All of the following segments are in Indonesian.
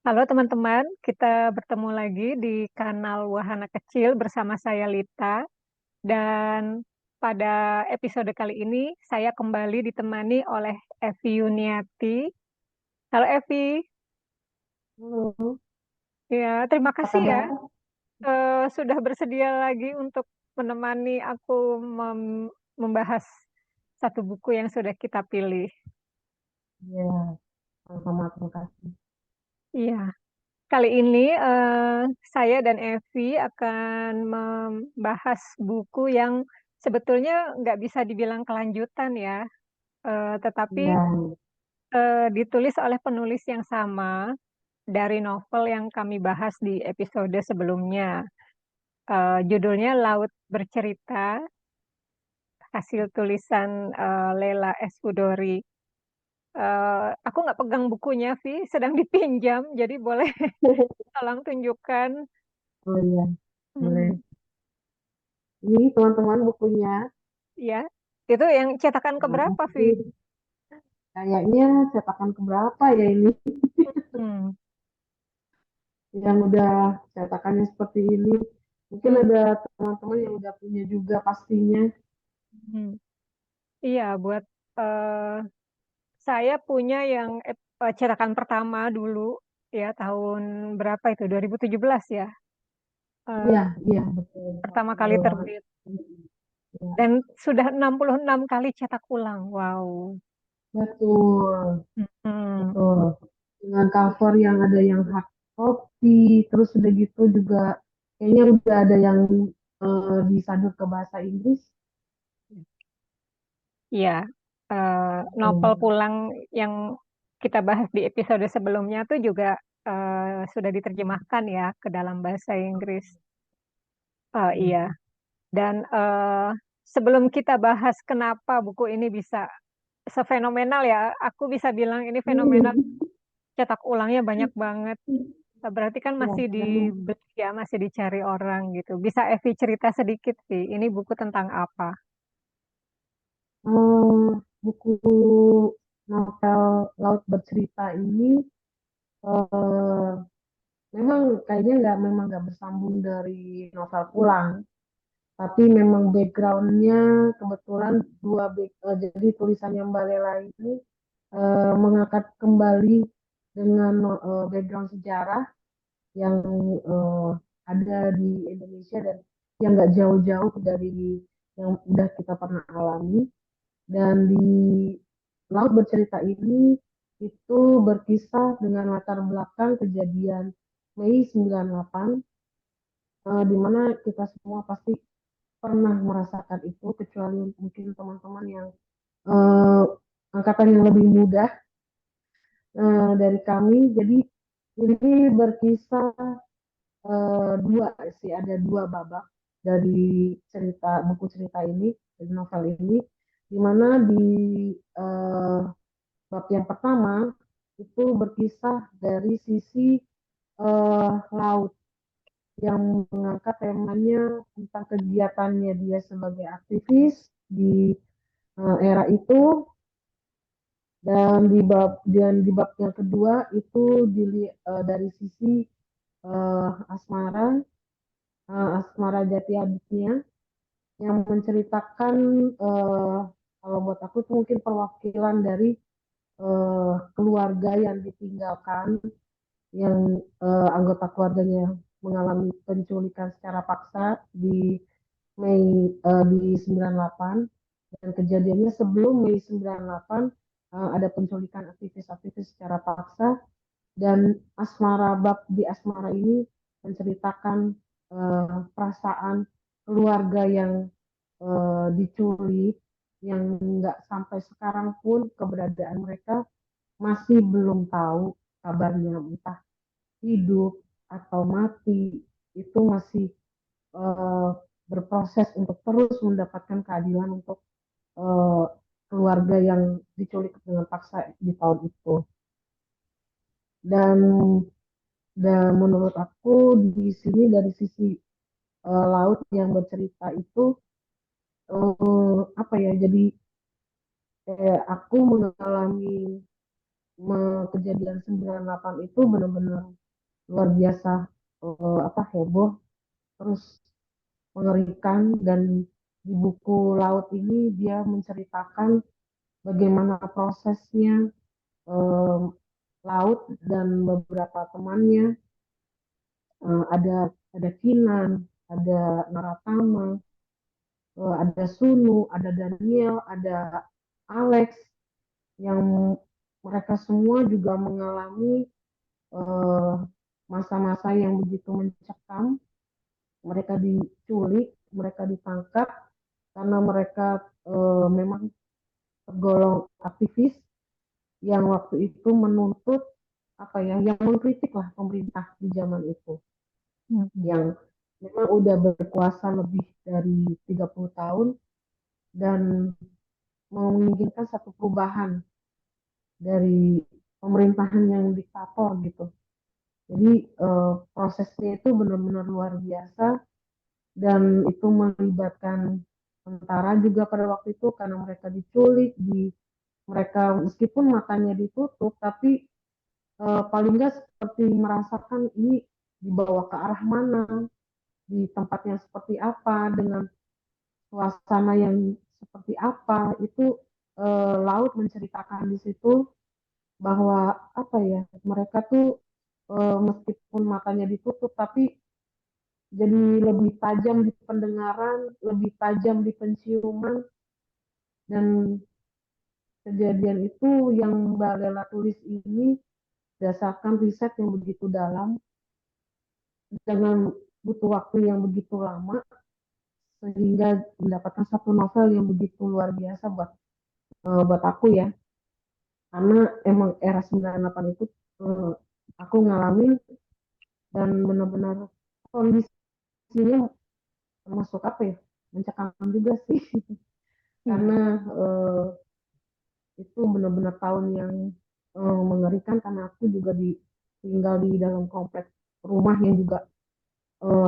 Halo teman-teman, kita bertemu lagi di kanal Wahana Kecil bersama saya Lita. Dan pada episode kali ini saya kembali ditemani oleh Evi Yuniati. Halo Evi, Halo, ya terima apa kasih ya kabar? sudah bersedia lagi untuk menemani aku membahas satu buku yang sudah kita pilih. Ya, sama-sama terima kasih. Iya, kali ini saya dan Evi akan membahas buku yang sebetulnya nggak bisa dibilang kelanjutan ya, tetapi Ya, ditulis oleh penulis yang sama dari novel yang kami bahas di episode sebelumnya. Judulnya Laut Bercerita, hasil tulisan Lela S. Hudori. Aku nggak pegang bukunya, Vi, sedang dipinjam, jadi boleh tolong tunjukkan. oh iya, Hmm. boleh. Ini teman-teman bukunya. Ya, itu yang cetakan Nah, keberapa, Vi? mungkin kayaknya cetakan keberapa ya ini? Hmm. Yang udah cetakannya seperti ini. Mungkin Hmm. ada teman-teman yang udah punya juga pastinya. Hmm. Iya, buat eh, saya punya yang cetakan pertama dulu, ya tahun berapa itu? 2017 ya. Iya, Eh, iya betul. Pertama kali Betul banget. terbit. Ya, Dan sudah 66 kali cetak ulang. Wow. betul, Hmm. betul. Dengan cover yang ada yang hard copy, terus udah gitu juga kayaknya udah ada yang disadur ke bahasa Inggris. Iya, eh, novel Hmm. pulang yang kita bahas di episode sebelumnya tuh juga sudah diterjemahkan ya ke dalam bahasa Inggris. Iya. Dan sebelum kita bahas kenapa buku ini bisa sefenomenal ya, aku bisa bilang ini fenomenal, Hmm. cetak ulangnya banyak banget. Berarti kan Ya, masih memang dibeli ya, masih dicari orang gitu. Bisa Evi cerita sedikit sih, ini buku tentang apa? buku novel Laut Bercerita ini eh, memang kayaknya nggak bersambung dari novel pulang, tapi memang backgroundnya kebetulan jadi tulisannya Mbak Lela ini mengangkat kembali dengan background sejarah yang eh, ada di Indonesia dan yang nggak jauh-jauh dari yang udah kita pernah alami. Dan di Laut Bercerita ini itu berkisah dengan latar belakang kejadian Mei 98, di mana kita semua pasti pernah merasakan itu, kecuali mungkin teman-teman yang eh, angkatan yang lebih muda dari kami. Jadi ini berkisah dua sih, ada dua babak dari buku cerita ini, dari novel ini, di mana di eh, bab yang pertama itu berkisah dari sisi laut yang mengangkat temanya tentang kegiatannya dia sebagai aktivis di era itu, dan di bab yang kedua itu dari sisi eh, asmara asmara jati adiknya yang menceritakan eh, kalau buat aku itu mungkin perwakilan dari keluarga yang ditinggalkan, yang anggota keluarganya mengalami penculikan secara paksa di 98, dan kejadiannya sebelum Mei 98 ada penculikan aktivis-aktivis secara paksa. Dan di asmara ini menceritakan perasaan keluarga yang diculik, yang nggak sampai sekarang pun keberadaan mereka masih belum tahu kabarnya, entah hidup atau mati. Itu masih eh, berproses untuk terus mendapatkan keadilan untuk eh, keluarga yang diculik dengan paksa di tahun itu. Dan dan menurut aku di sini dari sisi laut yang bercerita itu apa ya, jadi aku mengalami kejadian 98 itu benar-benar luar biasa, apa, heboh, terus mengerikan. Dan di buku Laut ini dia menceritakan bagaimana prosesnya, eh, Laut dan beberapa temannya, ada Kinan, ada Naratama, ada Sunu, ada Daniel, ada Alex, yang mereka semua juga mengalami eh, masa-masa yang begitu mencekam. Mereka diculik, mereka ditangkap karena mereka memang tergolong aktivis yang waktu itu menuntut, apa ya, yang mengkritik lah pemerintah di zaman itu, Mm-mm. yang memang udah berkuasa lebih dari 30 tahun dan menginginkan satu perubahan dari pemerintahan yang diktator gitu. Jadi prosesnya itu benar-benar luar biasa, dan itu melibatkan tentara juga pada waktu itu karena mereka diculik, mereka meskipun matanya ditutup, tapi paling nggak seperti merasakan ini dibawa ke arah mana, di tempatnya seperti apa, dengan suasana yang seperti apa. Itu Laut menceritakan di situ bahwa, apa ya, mereka tuh meskipun matanya ditutup tapi jadi lebih tajam di pendengaran, lebih tajam di penciuman. Dan kejadian itu yang Mbak Lela tulis ini berdasarkan riset yang begitu dalam, dengan butuh waktu yang begitu lama, sehingga mendapatkan satu novel yang begitu luar biasa buat aku ya. Karena emang era 98 itu eh, aku ngalamin, dan benar-benar kondisinya termasuk, apa ya, mencekam juga sih. Iya, Karena eh, itu benar-benar tahun yang mengerikan, karena aku juga tinggal di dalam kompleks rumah yang juga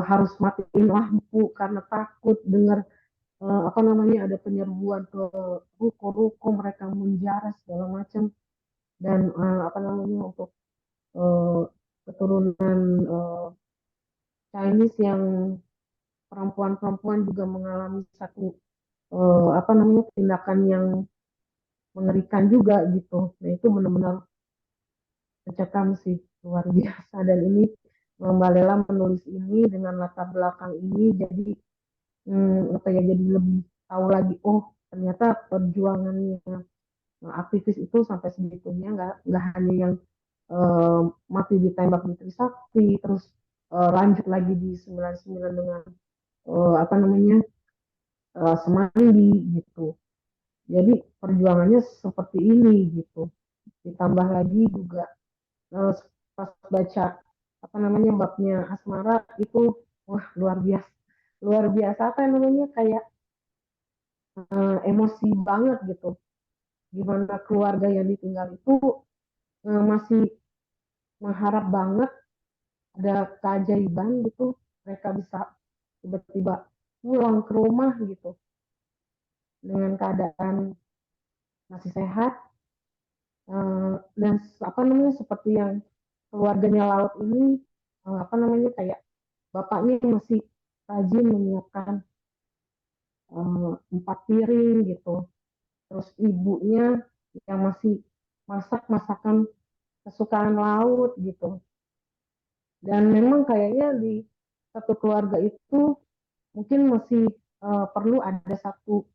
harus matiin lampu karena takut dengar apa namanya, ada penyerbuan ke ruko-ruko, mereka menjara segala macam. Dan apa namanya, untuk eh, keturunan eh, Chinese yang perempuan-perempuan juga mengalami satu apa namanya, tindakan yang mengerikan juga gitu. Nah itu benar-benar mencekam sih, luar biasa. Dan ini Mbak Lela menulis ini dengan latar belakang ini, jadi apa ya, jadi lebih tahu lagi, oh ternyata perjuangannya aktivis itu sampai segitunya, nggak hanya yang eh, mati ditembak di Trisakti, terus lanjut lagi di 99 dengan apa namanya, Semanggi gitu. Jadi perjuangannya seperti ini gitu. Ditambah lagi juga eh, pas baca, apa namanya, babnya Asmara itu, wah luar biasa, luar biasa, apa namanya, kayak emosi banget gitu. Gimana keluarga yang ditinggal itu masih mengharap banget ada keajaiban gitu, mereka bisa tiba-tiba pulang ke rumah gitu dengan keadaan masih sehat. Dan apa namanya, seperti yang keluarganya Laut ini, apa namanya, kayak bapaknya masih rajin menyiapkan 4 piring gitu, terus ibunya yang masih masak masakan kesukaan Laut gitu. Dan memang kayaknya di satu keluarga itu mungkin masih perlu ada satu,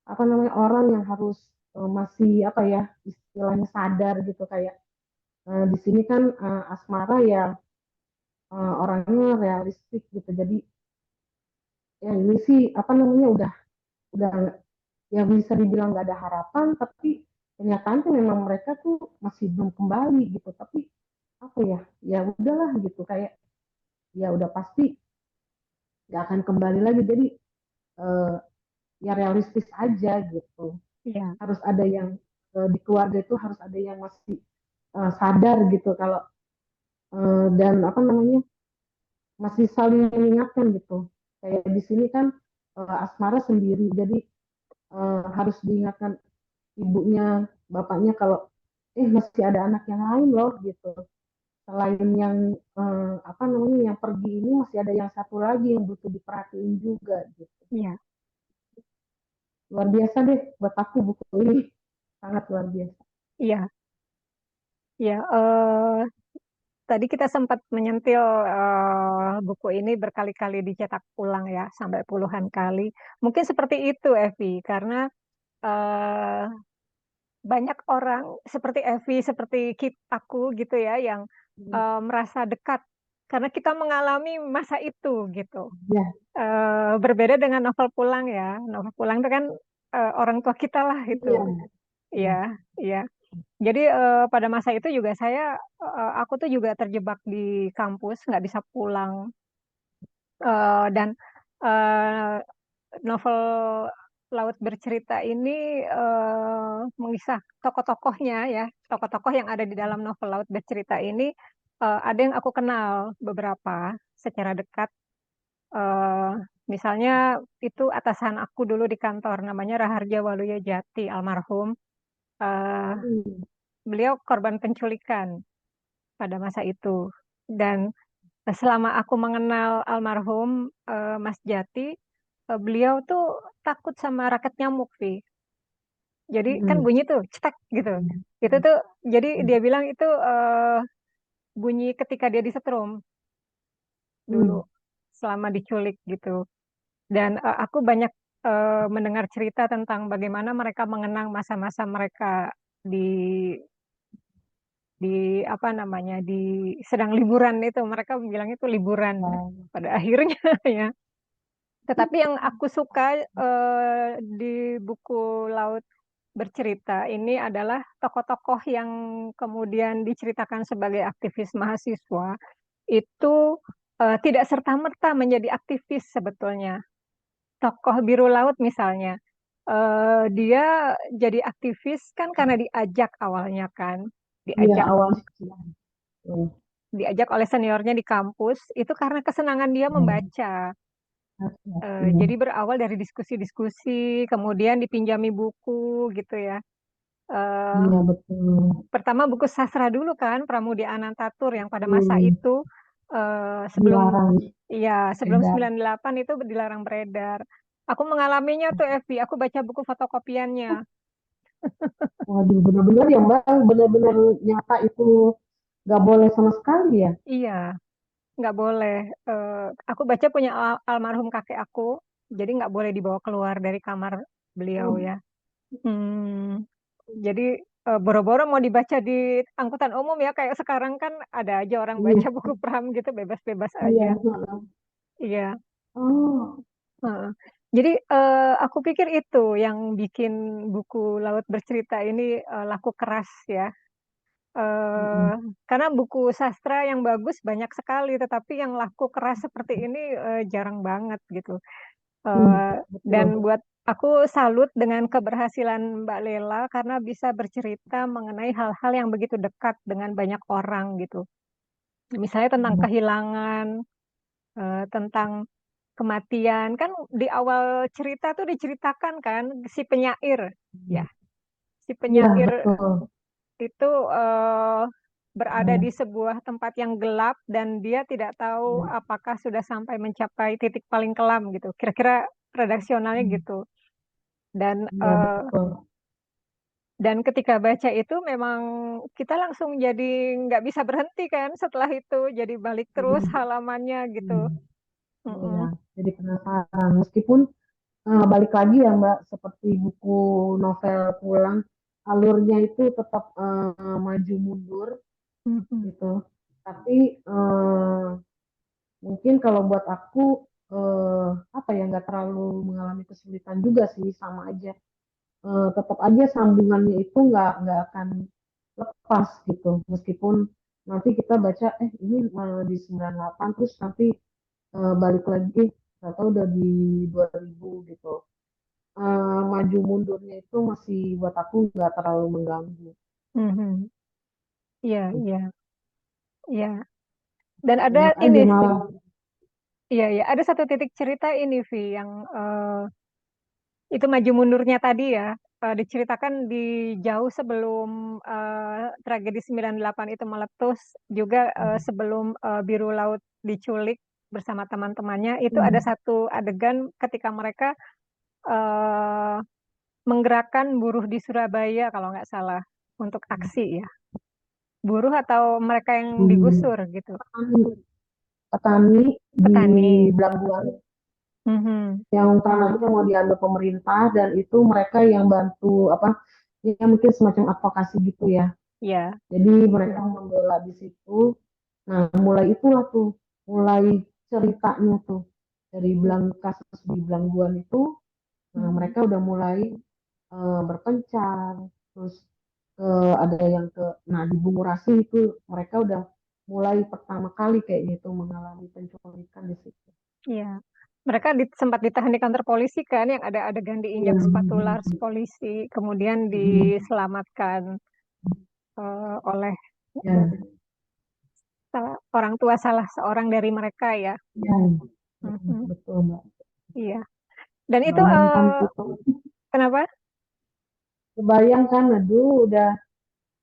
apa namanya, orang yang harus masih, apa ya, istilahnya sadar gitu, kayak di sini kan Asmara ya orangnya realistik gitu. Jadi ya ini sih, apa namanya, udah ya bisa dibilang nggak ada harapan, tapi kenyataannya memang mereka tuh masih belum kembali gitu. Tapi apa ya, ya udahlah gitu, kayak ya udah pasti nggak akan kembali lagi. Jadi eh, ya realistis aja gitu. iya, Harus ada yang di keluarga itu harus ada yang masih sadar gitu kalau dan apa namanya, masih saling mengingatkan gitu. Kayak di sini kan Asmara sendiri, jadi harus diingatkan ibunya, bapaknya, kalau masih ada anak yang lain loh gitu. Selain yang apa namanya yang pergi ini masih ada yang satu lagi yang butuh diperhatiin juga gitu. Iya, Luar biasa deh buat aku buku ini, sangat luar biasa. iya, iya. Tadi kita sempat menyentil buku ini berkali-kali dicetak ulang ya, sampai puluhan kali. Mungkin seperti itu, Evi, karena eh, banyak orang seperti Evi, seperti aku gitu ya, yang Hmm. merasa dekat karena kita mengalami masa itu gitu. Ya, Berbeda dengan novel pulang ya. Novel pulang itu kan orang tua kita lah itu. iya, Iya, iya. iya. Jadi pada masa itu juga aku tuh juga terjebak di kampus, nggak bisa pulang. Dan eh, novel Laut Bercerita ini mengisah tokoh-tokohnya ya, tokoh-tokoh yang ada di dalam novel Laut Bercerita ini ada yang aku kenal beberapa secara dekat. Eh, Misalnya itu atasan aku dulu di kantor, namanya Raharja Waluyo Jati, almarhum. Eh, Hmm. Beliau korban penculikan pada masa itu. Dan selama aku mengenal almarhum Mas Jati, beliau tuh takut sama raket nyamuk, Vi. Jadi kan Hmm. bunyi tuh cetek gitu. Hmm. Itu tuh jadi dia bilang itu bunyi ketika dia disetrum dulu Hmm. selama diculik gitu. Dan aku banyak mendengar cerita tentang bagaimana mereka mengenang masa-masa mereka di di apa namanya di sedang liburan itu. Mereka bilang itu liburan Hmm. pada akhirnya ya. Tetapi yang aku suka di buku Laut Bercerita ini adalah tokoh-tokoh yang kemudian diceritakan sebagai aktivis mahasiswa itu tidak serta-merta menjadi aktivis sebetulnya. Tokoh Biru Laut misalnya, dia jadi aktivis kan karena diajak awalnya kan, Iya, diajak awal sih. Hmm. diajak oleh seniornya di kampus itu karena kesenangan dia Hmm. membaca. Iya, Jadi berawal dari diskusi-diskusi, kemudian dipinjami buku gitu ya. Eh, iya betul. Pertama buku sastra dulu kan, Pramudia Anantatur yang pada masa Hmm. itu sebelum Dilarang ya sebelum beredar. 98 itu dilarang beredar. Aku mengalaminya tuh Evi, aku baca buku fotokopiannya. Waduh, benar-benar ya Mbak, benar-benar nyata itu nggak boleh sama sekali ya. Iya, nggak boleh. Eh, aku baca punya almarhum kakek aku, jadi nggak boleh dibawa keluar dari kamar beliau Oh, ya. Hmm, jadi boro-boro mau dibaca di angkutan umum ya, kayak sekarang kan ada aja orang baca iya, buku pram gitu bebas-bebas iya. aja. Heeh. Iya. Oh, Heeh. Jadi aku pikir itu yang bikin buku Laut Bercerita ini laku keras ya. Eh, mm-mm. karena buku sastra yang bagus banyak sekali, tetapi yang laku keras seperti ini jarang banget gitu. Eh, dan Betul. buat aku salut dengan keberhasilan Mbak Lela karena bisa bercerita mengenai hal-hal yang begitu dekat dengan banyak orang gitu. Misalnya tentang Iya. kehilangan, tentang kematian. Kan di awal cerita tuh diceritakan kan si penyair, ya, si Iya, penyair betul. itu berada di Iya, sebuah tempat yang gelap dan dia tidak tahu iya, apakah sudah sampai mencapai titik paling kelam gitu. Kira-kira redaksionalnya mm, gitu. Dan iya, betul. dan ketika baca itu memang kita langsung jadi nggak bisa berhenti kan setelah itu jadi balik terus Mm, halamannya gitu. mm, Mm-mm. iya, jadi penasaran. Meskipun balik lagi ya Mbak, seperti buku novel pulang, alurnya itu tetap maju mundur Mm-mm. gitu. Tapi mungkin kalau buat aku apa ya nggak terlalu mengalami kesulitan juga sih, sama aja. Tetap aja sambungannya itu nggak akan lepas gitu. Meskipun nanti kita baca ini di 98 terus nanti balik lagi atau udah di 2000 gitu. Maju mundurnya itu masih buat aku nggak terlalu mengganggu. Mhm. Iya, iya, iya. Dan ada Enak ini aja sih, malah. iya, iya, ada satu titik cerita ini, Vi, yang itu maju mundurnya tadi ya. diceritakan di jauh sebelum tragedi 98 itu meletus, juga sebelum Biru Laut diculik bersama teman-temannya, itu ada Hmm. satu adegan ketika mereka eh, menggerakkan buruh di Surabaya kalau nggak salah untuk aksi ya. Buruh atau mereka yang Hmm. digusur gitu. Petani, petani di Petani. Belambuan Mhm. yang tanahnya mau diambil pemerintah dan itu mereka yang bantu apa ya mungkin semacam advokasi gitu ya. Ya, Jadi mereka membela di situ. Nah, mulai itulah tuh, mulai ceritanya tuh dari kasus di Belangguan itu, nah, mhm. mereka udah mulai berpencar, terus ada yang nah di Bungurasi itu mereka udah mulai pertama kali kayaknya itu mengalami penculikan di situ. Iya. Mereka sempat ditahan di kantor polisi kan, yang ada adegan diinjak Iya. sepatu lars polisi, kemudian diselamatkan oleh Ya, orang tua salah seorang dari mereka ya. ya, Mhm. betul Mbak. Iya. Dan itu Bayangkan itu, kenapa? kebayangkan, aduh udah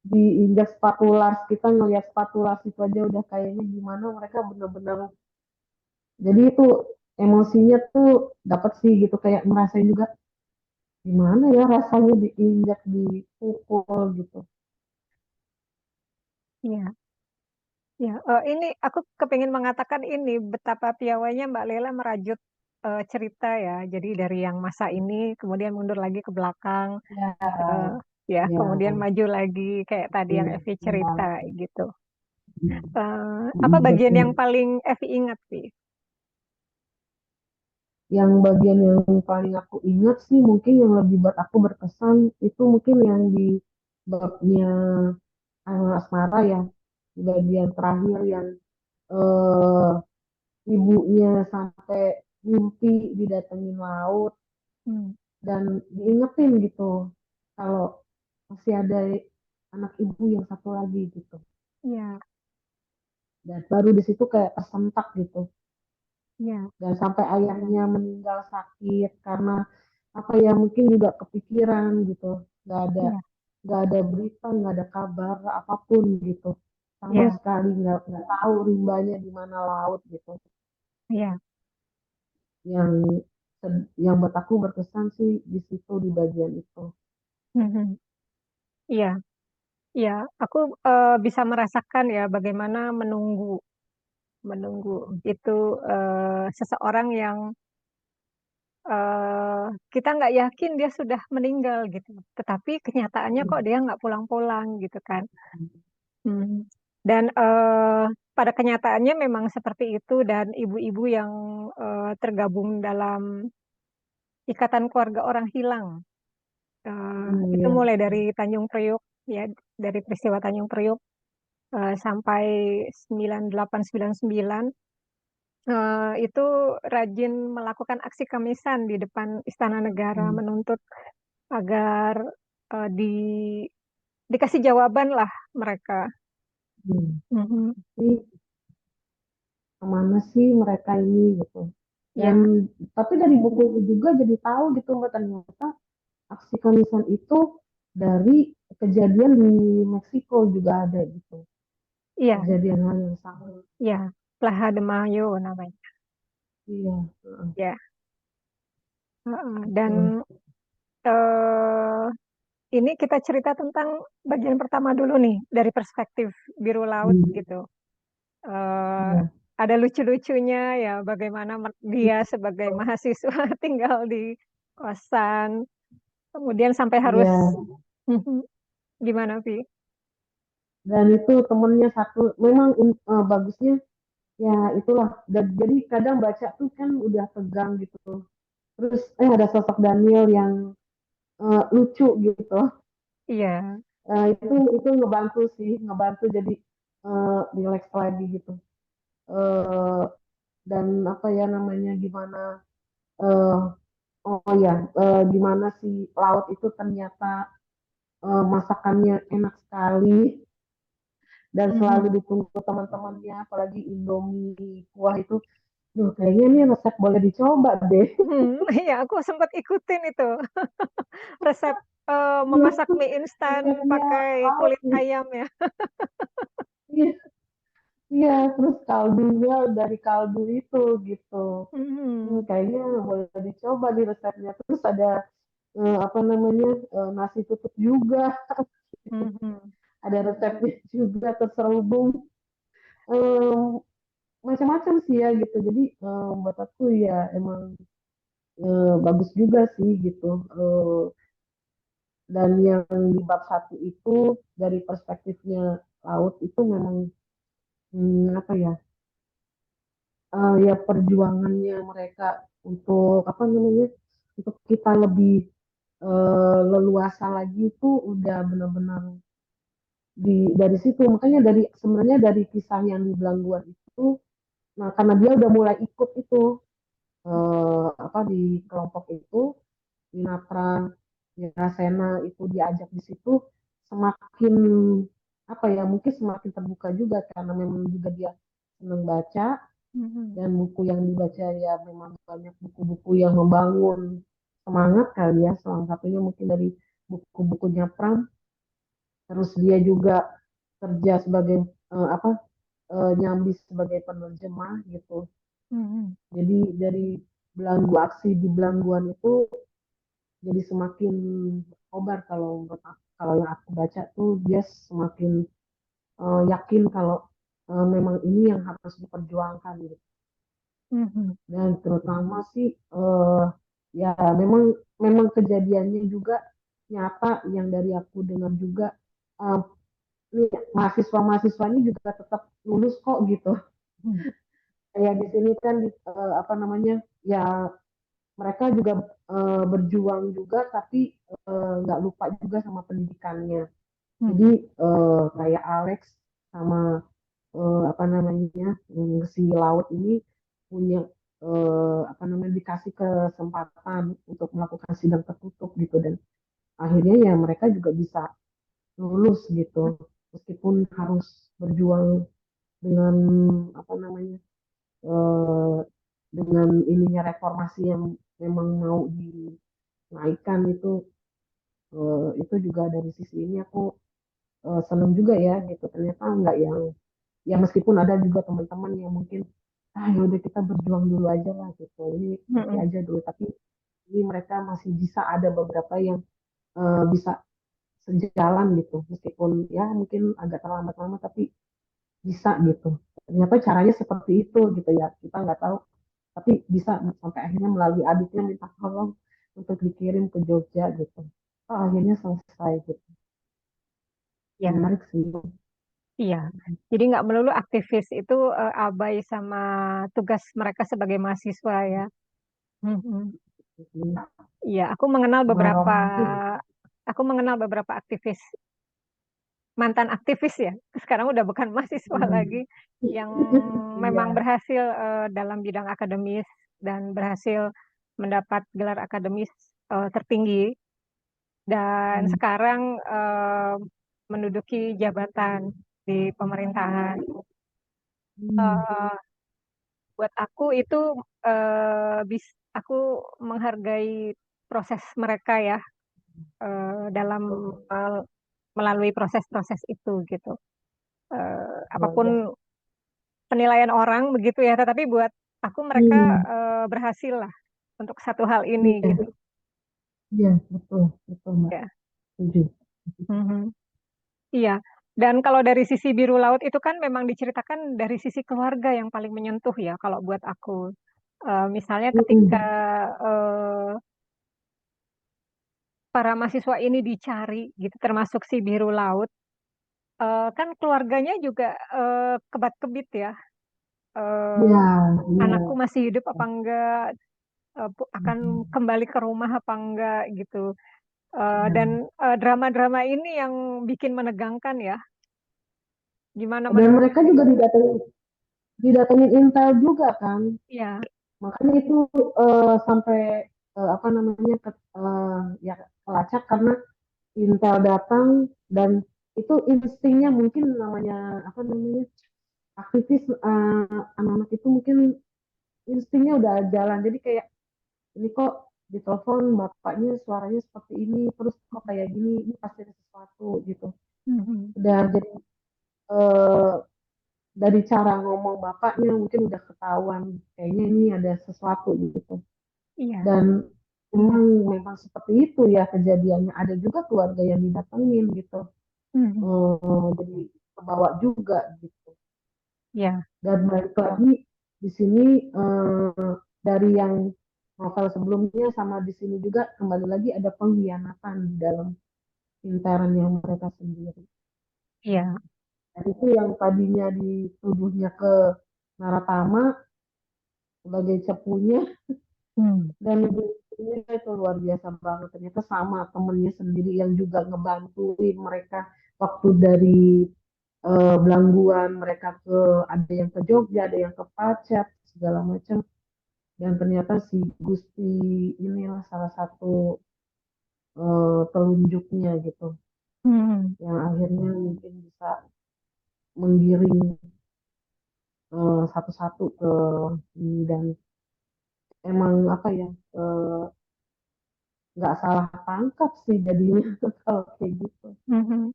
diinjak sepatu las kita ngelihat sepatu las itu aja udah kayaknya gimana mereka bener-bener jadi itu emosinya tuh dapat sih gitu kayak ngerasain juga gimana ya rasanya diinjak dipukul gitu. Iya. Ya, ini aku kepingin mengatakan ini betapa piawainya Mbak Lela merajut cerita ya. Jadi dari yang masa ini kemudian mundur lagi ke belakang, Ya, eh, ya kemudian ya, maju lagi kayak tadi yang ya, Evi cerita ya. gitu. Apa bagian yang Betul. paling Evi ingat sih? Yang bagian yang paling aku ingat sih mungkin yang lebih buat aku berkesan itu mungkin yang di babnya asmara ya di bagian terakhir yang eh, ibunya sampai mimpi didatengin laut Hmm, dan diingetin gitu kalau masih ada anak ibu yang satu lagi gitu ya, dan baru di situ kayak tersentak gitu ya, dan sampai ayahnya meninggal sakit karena apa ya mungkin juga kepikiran gitu nggak ada ya, nggak ada berita nggak ada kabar apapun gitu sama ya, sekali nggak tahu rimbanya di mana laut gitu ya. yang yang buat aku berkesan sih di situ di bagian itu. Mhm. Iya, iya. Aku bisa merasakan ya bagaimana menunggu, menunggu itu seseorang yang eh, kita nggak yakin dia sudah meninggal gitu. Tetapi kenyataannya kok dia nggak pulang-pulang gitu kan. Hmm. Dan pada kenyataannya memang seperti itu dan ibu-ibu yang tergabung dalam Ikatan Keluarga Orang Hilang itu Iya. mulai dari Tanjung Priok ya, dari peristiwa Tanjung Priok sampai 9899 itu rajin melakukan aksi kamisan di depan Istana Negara Hmm. menuntut agar di dikasih jawaban lah mereka. Hmm. Mhm. Tapi kemana sih mereka ini gitu. Dan Ya, tapi dari buku itu juga jadi tahu gitu Mbak ternyata aksi kamisan itu dari kejadian di Meksiko juga ada gitu. iya, Kejadian hal yang sama. iya. Plaza de Mayo namanya. Iya. Heeh. Ya, dan Betul. eh, ini kita cerita tentang bagian pertama dulu nih dari perspektif biru laut Hmm. gitu. Eh, Iya. ada lucu-lucunya ya bagaimana dia sebagai mahasiswa tinggal di kosan, kemudian sampai harus Iya. gimana Vi? Dan itu temennya satu memang bagusnya ya itulah dan jadi kadang baca tuh kan udah tegang gitu terus ada sosok Daniel yang lucu gitu. Iya, Itu ngebantu sih, ngebantu jadi relax lagi gitu. Eh, dan apa ya namanya gimana? eh oh ya, gimana sih laut itu ternyata masakannya enak sekali dan selalu mhm. ditunggu teman-temannya, apalagi Indomie kuah itu. Duh, kayaknya ini resep boleh dicoba deh. Ya aku sempat ikutin itu resep. memasak mie instan resepnya pakai laut kulit nih. ayam ya. Iya, iya, terus kaldunya dari kaldu itu gitu. Mhm, Kayaknya boleh dicoba di resepnya. Terus ada apa namanya nasi tutup juga. mhm, Ada resepnya juga terselubung. Eh, Macam-macam sih ya gitu. Jadi buat aku ya emang bagus juga sih gitu. Dan yang di bab satu itu dari perspektifnya laut itu memang apa ya ya perjuangannya mereka untuk apa namanya untuk kita lebih leluasa lagi itu udah benar-benar dari situ makanya dari sebenarnya dari kisah yang di Belangguan itu nah karena dia udah mulai ikut itu apa di kelompok itu di Natra di Rasena itu diajak di situ semakin apa ya mungkin semakin terbuka juga karena memang juga dia senang baca mhm, dan buku yang dibaca ya memang banyak buku-buku yang membangun semangat kali ya salah satunya mungkin dari buku-bukunya Pram terus dia juga kerja sebagai apa nyambi sebagai penerjemah gitu mhm, jadi dari belanggu aksi di belangguan itu jadi semakin obar kalau kalau yang aku baca tuh dia semakin yakin kalau memang ini yang harus diperjuangkan gitu. mhm, Dan terutama sih ya memang memang kejadiannya juga nyata yang dari aku dengar juga eh, nih, mahasiswa-mahasiswa ini juga tetap lulus kok gitu. mhm, Kayak di sini kan apa namanya ya mereka juga berjuang juga tapi nggak lupa juga sama pendidikannya. Jadi mhm, kayak Alex sama apa namanya si laut ini punya apa namanya dikasih kesempatan untuk melakukan sidang tertutup gitu dan akhirnya ya mereka juga bisa lulus gitu meskipun harus berjuang dengan apa namanya eh, dengan ininya reformasi yang memang mau dinaikkan itu juga dari sisi ini aku seneng juga ya gitu ternyata nggak yang ya meskipun ada juga teman-teman yang mungkin ya udah kita berjuang dulu aja lah gitu ini nanti mhm. aja dulu tapi ini mereka masih bisa ada beberapa yang bisa sejalan gitu meskipun ya mungkin agak terlambat lama tapi bisa gitu ternyata caranya seperti itu gitu ya kita nggak tahu tapi bisa sampai akhirnya melalui adiknya minta tolong untuk dikirim ke Jogja gitu oh, akhirnya selesai gitu Ya, menarik sih. iya. Jadi nggak melulu aktivis itu abai sama tugas mereka sebagai mahasiswa ya. Mhm. Iya, sama romantis. aku mengenal beberapa aktivis, mantan aktivis ya. Sekarang udah bukan mahasiswa lagi yang memang Iya. berhasil dalam bidang akademis dan berhasil mendapat gelar akademis tertinggi dan Hmm. sekarang menduduki jabatan di pemerintahan. Hmm. Eh, buat aku itu aku menghargai proses mereka ya dalam eh, melalui proses-proses itu gitu. Oh, iya. Apapun penilaian orang begitu ya, tetapi buat aku mereka Hmm. berhasil lah untuk satu hal ini gitu. Iya, iya, betul, betul, Mbak. Ya. Setuju. Mhm. Iya. Dan kalau dari sisi biru laut itu kan memang diceritakan dari sisi keluarga yang paling menyentuh ya kalau buat aku. Misalnya ketika Mm-mm. eh, para mahasiswa ini dicari gitu, termasuk si biru laut, kan keluarganya juga kebat-kebit ya. Iya, Eh, iya. anakku masih hidup apa enggak, akan Mm-mm. kembali ke rumah apa enggak gitu. Dan Iya. drama-drama ini yang bikin menegangkan ya. Gimana Dan menurut? mereka juga didatengin Intel juga kan. Ya. Makanya itu sampai apa namanya ya kelacak karena Intel datang dan itu instingnya mungkin namanya apa namanya aktivis anak-anak itu mungkin instingnya udah jalan jadi kayak ini kok di telepon bapaknya suaranya seperti ini terus kok kayak gini ini pasti ada sesuatu gitu. Mhm. Udah jadi eh, dari cara ngomong bapaknya mungkin udah ketahuan kayaknya ini ada sesuatu gitu. Iya. Dan memang memang seperti itu ya kejadiannya. Ada juga keluarga yang didatengin gitu. Mhm. Jadi kebawa juga gitu. Iya. Dan balik lagi di sini dari yang novel sebelumnya sama di sini juga kembali lagi ada pengkhianatan di dalam intern yang mereka sendiri. Iya. Dan itu yang tadinya dituduhnya ke Naratama sebagai cepunya Hmm. dan ibunya itu luar biasa banget ternyata sama temennya sendiri yang juga ngebantuin mereka waktu dari Belangguan mereka ke ada yang ke Jogja ada yang ke Pacet segala macam dan ternyata si Gusti inilah salah satu telunjuknya gitu Hmm. yang akhirnya mungkin bisa menggiring satu-satu ke ini dan emang apa ya nggak salah tangkap sih jadinya kalau kayak gitu. Mhm.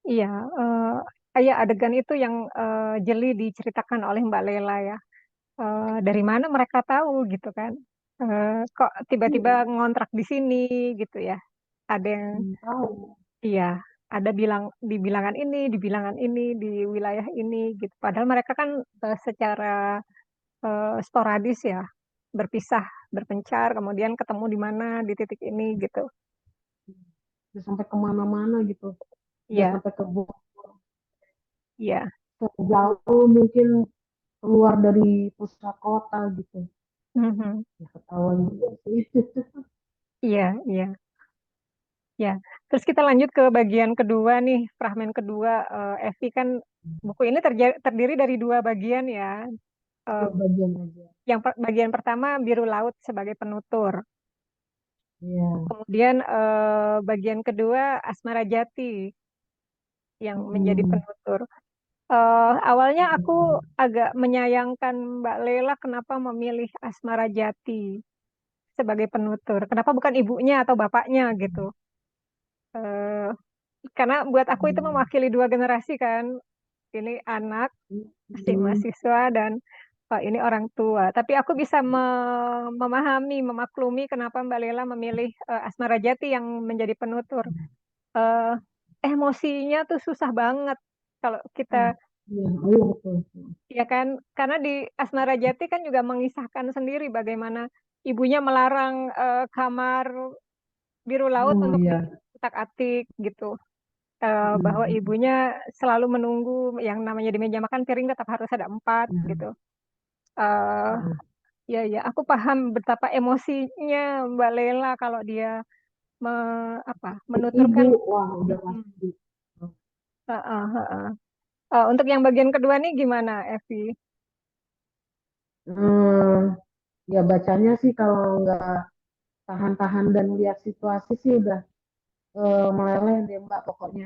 Iya, kayak adegan itu yang jeli diceritakan oleh Mbak Lela ya. Dari mana mereka tahu gitu kan? Kok tiba-tiba Iya, ngontrak di sini gitu ya? Ada yang tahu. iya, ada bilang di bilangan ini, di wilayah ini gitu. Padahal mereka kan secara sporadis ya, berpisah, berpencar, kemudian ketemu di mana di titik ini gitu. Udah sampai kemana-mana gitu udah Iya, sampai ke iya, jauh mungkin keluar dari pusat kota gitu mhm. ya ketahuan juga sih. Iya, iya. Ya, terus kita lanjut ke bagian kedua nih, fragmen kedua. Evi kan buku ini terdiri dari dua bagian ya. Eh, Dua bagian aja bagian pertama biru laut sebagai penutur, ya. kemudian bagian kedua Asmara Jati yang menjadi Hmm. penutur. Awalnya aku agak menyayangkan Mbak Lela kenapa memilih Asmara Jati sebagai penutur. Kenapa bukan ibunya atau bapaknya gitu? Eh, karena buat aku itu Hmm. mewakili dua generasi kan. Ini anak masih Hmm. mahasiswa dan ini orang tua. Tapi aku bisa memahami, memaklumi kenapa Mbak Lela memilih Asmara Jati yang menjadi penutur. Eh, Emosinya tuh susah banget kalau kita, Ah, iya, iya betul. ya kan, karena di Asmara Jati kan juga mengisahkan sendiri bagaimana ibunya melarang kamar biru laut Oh untuk iya. diutak-atik gitu. Bahwa Hmm. ibunya selalu menunggu yang namanya di meja makan piring tetap harus ada empat gitu. Ya. eh Ah. ya ya, aku paham betapa emosinya Mbak Lela kalau dia me, apa Ibu menuturkan. wah udah Mm-mm. pasti. Heeh, heeh. Untuk yang bagian kedua nih gimana, Evi? Hmm, ya bacanya sih kalau nggak tahan-tahan dan lihat situasi sih udah meleleh deh Mbak pokoknya.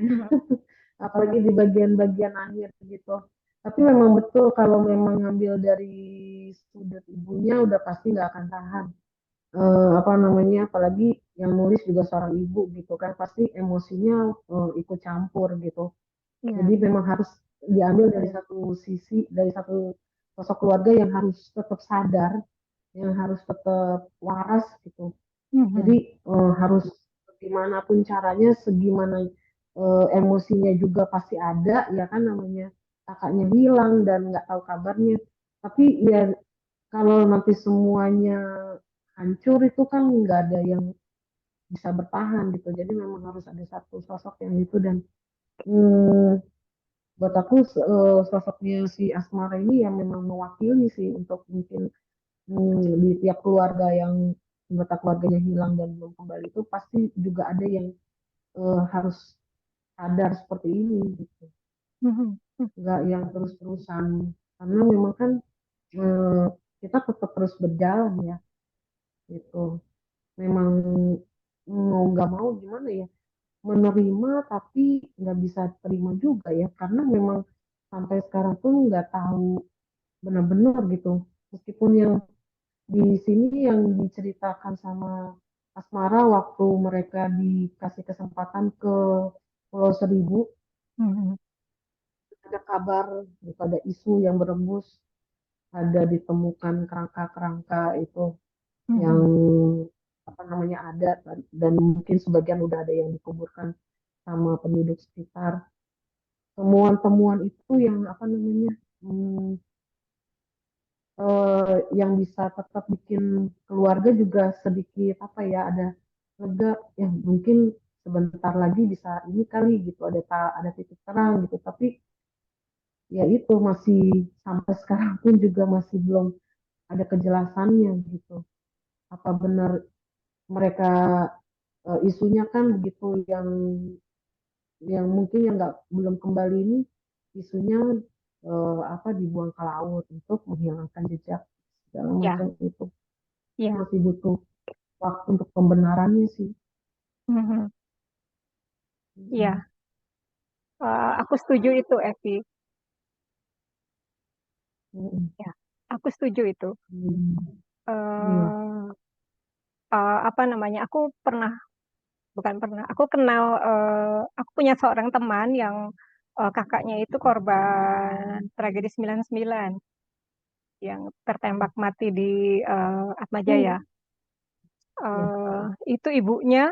Apalagi di bagian-bagian akhir gitu. Tapi memang betul kalau memang ngambil dari sudut ibunya udah pasti nggak akan tahan. Apa namanya, apalagi yang nulis juga seorang ibu gitu kan, pasti emosinya ikut campur gitu. Jadi Ya. memang harus diambil dari satu sisi, dari satu sosok keluarga yang harus tetap sadar, yang harus tetap waras gitu. Jadi Mhm. harus gimana pun caranya, segimana emosinya juga pasti ada, ya kan namanya kakaknya hilang dan nggak tahu kabarnya. Tapi ya kalau nanti semuanya hancur itu kan nggak ada yang bisa bertahan gitu. Jadi memang harus ada satu sosok yang itu dan hmm, buat aku sosoknya si Asmara ini yang memang mewakili sih untuk mungkin di tiap keluarga yang anggota keluarganya hilang dan belum kembali itu pasti juga ada yang harus sadar seperti ini gitu. Mhm. Nggak yang terus-terusan karena memang kan eh, kita tetap terus berjalan ya gitu. Memang mau nggak mau gimana ya menerima tapi nggak bisa terima juga ya karena memang sampai sekarang pun nggak tahu benar-benar gitu meskipun yang di sini yang diceritakan sama Asmara waktu mereka dikasih kesempatan ke Pulau Seribu, Mhm. ada kabar, gitu, ada isu yang berembus, ada ditemukan kerangka-kerangka itu yang Mhm. apa namanya ada, dan mungkin sebagian udah ada yang dikuburkan sama penduduk sekitar. Temuan-temuan itu yang apa namanya hmm, yang bisa tetap bikin keluarga juga sedikit apa ya, ada lega ya, mungkin sebentar lagi bisa ini kali gitu, ada titik terang gitu, tapi ya itu masih sampai sekarang pun juga masih belum ada kejelasannya gitu, apa benar mereka isunya kan begitu, yang mungkin yang nggak belum kembali ini isunya apa dibuang ke laut untuk menghilangkan jejak segala Ya, macam itu. ya. Masih butuh waktu untuk pembenarannya sih. Mhm. Mm, Ya, aku setuju itu, Evi. mm, Ya, aku setuju itu. mm. Iya. eh Apa namanya? Aku pernah, bukan pernah, aku kenal, aku punya seorang teman yang kakaknya itu korban tragedi 99 yang tertembak mati di Atma Jaya. Mm, iya. Eh, itu ibunya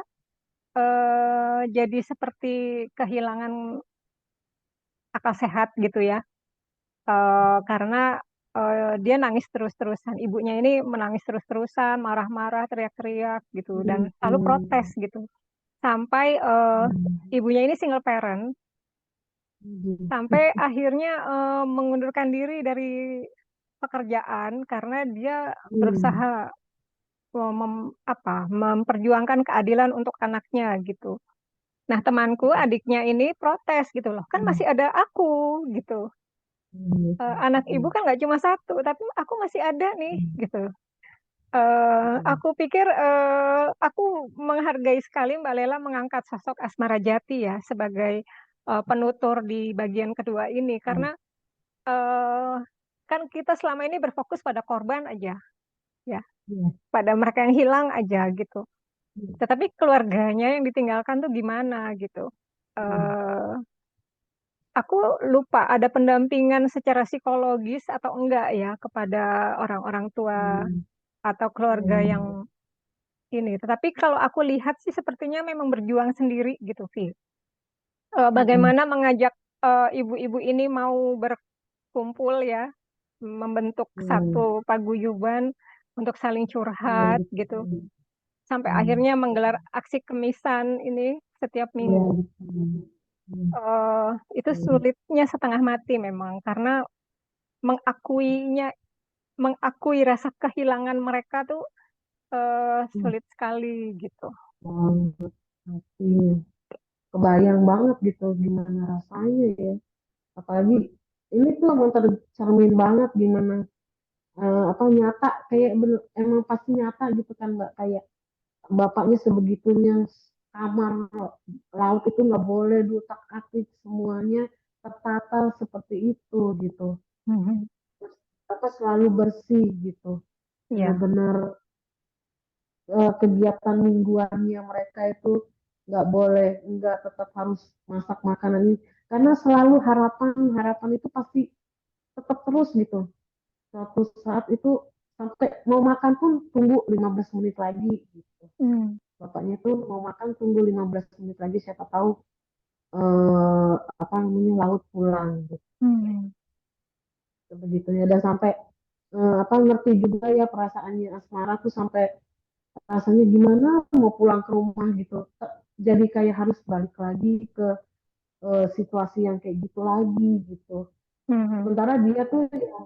jadi seperti kehilangan akal sehat gitu ya. Karena dia nangis terus-terusan. Ibunya ini menangis terus-terusan, marah-marah, teriak-teriak gitu, dan Mm, selalu protes mm, gitu. Sampai mm, ibunya ini single parent, mm, sampai akhirnya mengundurkan diri dari pekerjaan karena dia mm, berusaha memperjuangkan keadilan untuk anaknya gitu. Nah, temanku, adiknya ini protes gitu loh, kan mm, masih ada aku gitu. mm, Anak ibu mm, kan nggak cuma satu, tapi aku masih ada nih mm, gitu. mm, Aku pikir aku menghargai sekali Mbak Lela mengangkat sosok Asmara Jati ya sebagai penutur di bagian kedua ini karena mm. eh, kan kita selama ini berfokus pada korban aja ya, Iya. pada mereka yang hilang aja gitu. Iya. Tetapi keluarganya yang ditinggalkan tuh gimana gitu. Mm, Eh, aku lupa ada pendampingan secara psikologis atau enggak ya kepada orang-orang tua mm, atau keluarga yang mm. ini. Tetapi kalau aku lihat sih sepertinya memang berjuang sendiri gitu, Vi. Mm, Bagaimana mengajak ibu-ibu ini mau berkumpul ya, membentuk satu mm. paguyuban untuk saling Iya, curhat gitu. betul. Sampai Mm. akhirnya menggelar aksi kemisan ini setiap Iya, minggu. betul. Mm, Eh, itu mm, sulitnya setengah mati memang karena mengakuinya, mengakui rasa kehilangan mereka tuh mm. sulit sekali gitu. Banget. Pasti kebayang banget gitu gimana rasanya ya. Apalagi ini tuh emang tercermin banget gimana apa nyata, kayak emang pasti nyata gitu kan Mbak, kayak bapaknya sebegitunya, kamar laut itu nggak boleh diutak-atik, semuanya tertata seperti itu gitu. Mhm. Apa selalu bersih gitu, Ya. benar-benar kegiatan mingguannya mereka itu nggak boleh, nggak, tetap harus masak makanan ini, karena selalu harapan harapan itu pasti tetap terus gitu. Suatu saat itu sampai mau makan pun tunggu 15 menit lagi gitu. Hmm. Bapaknya tuh mau makan tunggu 15 menit lagi, siapa tahu apa namanya laut pulang gitu. Hmm. Begitunya dan sampai apa ngerti juga ya perasaannya Asmara tuh, sampai rasanya gimana mau pulang ke rumah gitu. Jadi kayak harus balik lagi ke situasi yang kayak gitu lagi gitu. Mhm. Sementara dia tuh ya,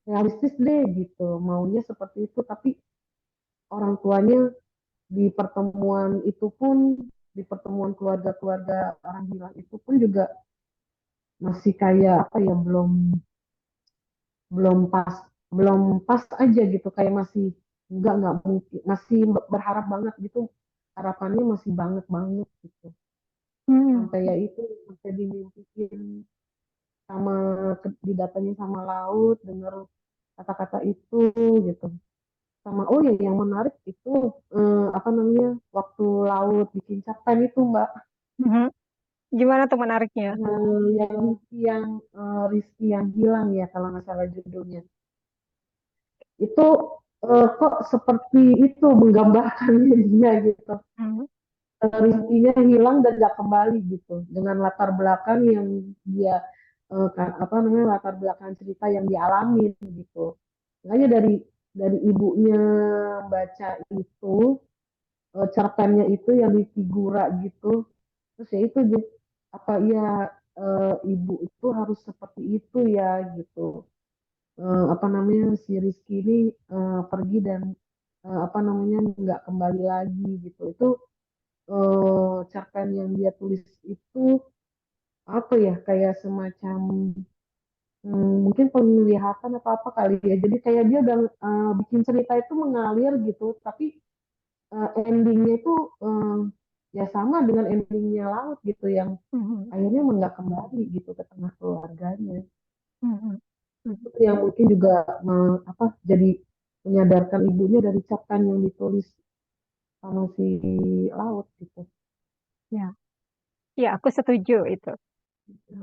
realistis deh gitu, maunya seperti itu, tapi orang tuanya di pertemuan itu pun, di pertemuan keluarga-keluarga orang hilang itu pun juga masih kayak apa ya, belum belum pas belum pas aja gitu, kayak masih nggak mungkin, masih berharap banget gitu, harapannya masih banget banget gitu, Hmm. sampai ya itu, sampai dimimpiin sama didatengin sama laut, denger kata-kata itu gitu. Sama oh ya yang menarik itu apa namanya waktu laut bikin cerpen itu Mbak. Mhm. Gimana tuh menariknya? Rizky yang hilang ya kalau nggak salah judulnya. Itu kok seperti itu menggambarkannya dia gitu. Mhm. Rizky-nya hilang dan nggak kembali gitu dengan latar belakang yang dia apa namanya latar belakang cerita yang dialami gitu. Makanya dari ibunya baca itu cerpennya itu yang di figura gitu. Terus ya itu apa ya ibu itu harus seperti itu ya gitu. Apa namanya si Rizky ini pergi dan apa namanya nggak kembali lagi gitu. Itu cerpen yang dia tulis itu apa ya kayak semacam mungkin penglihatan atau apa kali ya. Jadi kayak dia udah bikin cerita itu mengalir gitu, tapi endingnya itu eh, ya sama dengan endingnya Laut gitu yang Mhm. akhirnya emang nggak kembali gitu ke tengah keluarganya. Mhm. Itu Mhm. yang mungkin juga apa jadi menyadarkan ibunya dari cerpen yang ditulis sama si Laut gitu. Ya, ya aku setuju itu. Ya.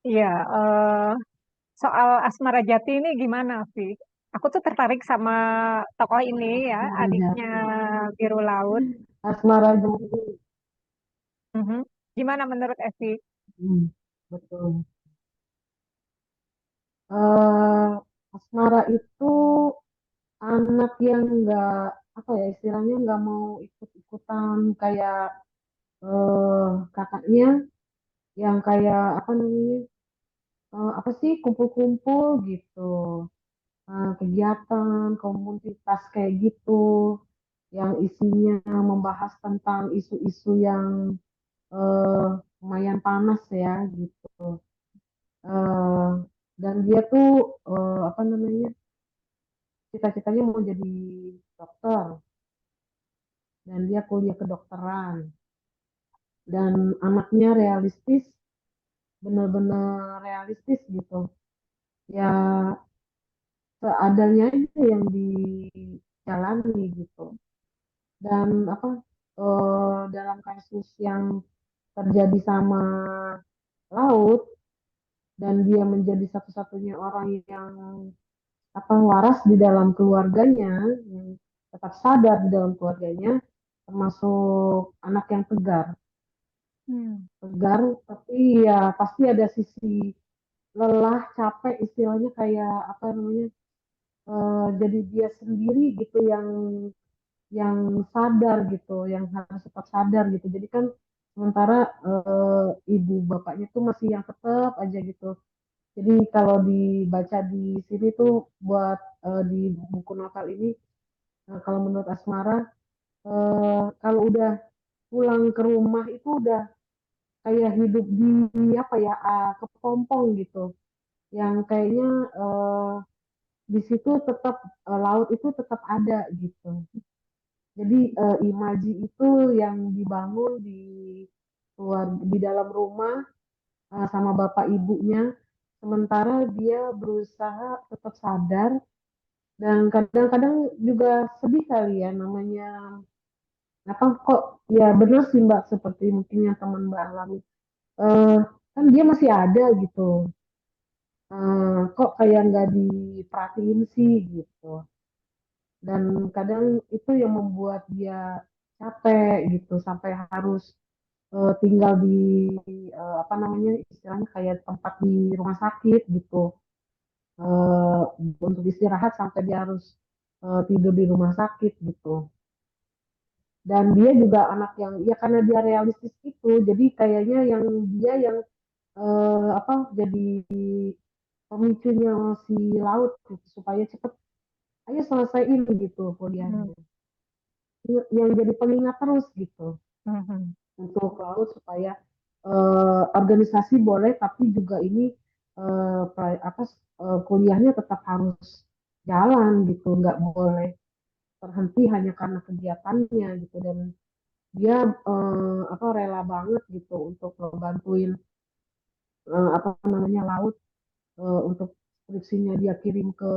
Iya, soal Asmara Jati ini gimana, Vi? Aku tuh tertarik sama tokoh ini ya, Asmara adiknya Jati. Biru Laut. Asmara Jati. Mhm. Gimana menurut Evi? Hmm, betul. Asmara itu anak yang nggak apa ya istilahnya nggak mau ikut-ikutan kayak kakaknya yang kayak apa namanya apa sih kumpul-kumpul gitu. Kegiatan komunitas kayak gitu yang isinya membahas tentang isu-isu yang eh, lumayan panas ya gitu. Eh, dan dia tuh apa namanya cita-citanya mau jadi dokter dan dia kuliah kedokteran dan anaknya realistis benar-benar realistis gitu ya seadanya aja yang dijalani gitu dan apa dalam kasus yang terjadi sama Laut dan dia menjadi satu-satunya orang yang apa waras di dalam keluarganya yang tetap sadar di dalam keluarganya termasuk anak yang tegar Hmm. tegar tapi ya pasti ada sisi lelah capek istilahnya kayak apa namanya jadi dia sendiri gitu yang sadar gitu yang harus tetap sadar gitu jadi kan sementara ibu bapaknya tuh masih yang tetap aja gitu jadi kalau dibaca di sini tuh buat di buku novel ini kalau menurut Asmara kalau udah pulang ke rumah itu udah kayak hidup di apa ya kepompong gitu yang kayaknya di situ tetap laut itu tetap ada gitu jadi imaji itu yang dibangun di dalam rumah sama bapak ibunya sementara dia berusaha tetap sadar dan kadang-kadang juga sedih kali ya namanya apa kok ya benar sih Mbak seperti mungkin yang teman Mbak alami eh, kan dia masih ada gitu. Kok kayak nggak diperhatiin sih gitu. Dan kadang itu yang membuat dia capek gitu sampai harus tinggal di apa namanya istilahnya kayak tempat di rumah sakit gitu eh, untuk istirahat sampai dia harus tidur di rumah sakit gitu. Dan dia juga anak yang ya karena dia realistis itu jadi kayaknya yang dia yang apa jadi pemicunya si laut gitu, supaya cepet ayo selesaiin gitu Hmm. kuliahnya yang jadi pengingat terus gitu Mhm. untuk laut supaya organisasi boleh tapi juga ini apa kuliahnya tetap harus jalan gitu nggak boleh terhenti hanya karena kegiatannya gitu dan dia apa rela banget gitu untuk membantuin apa namanya laut untuk skripsinya dia kirim ke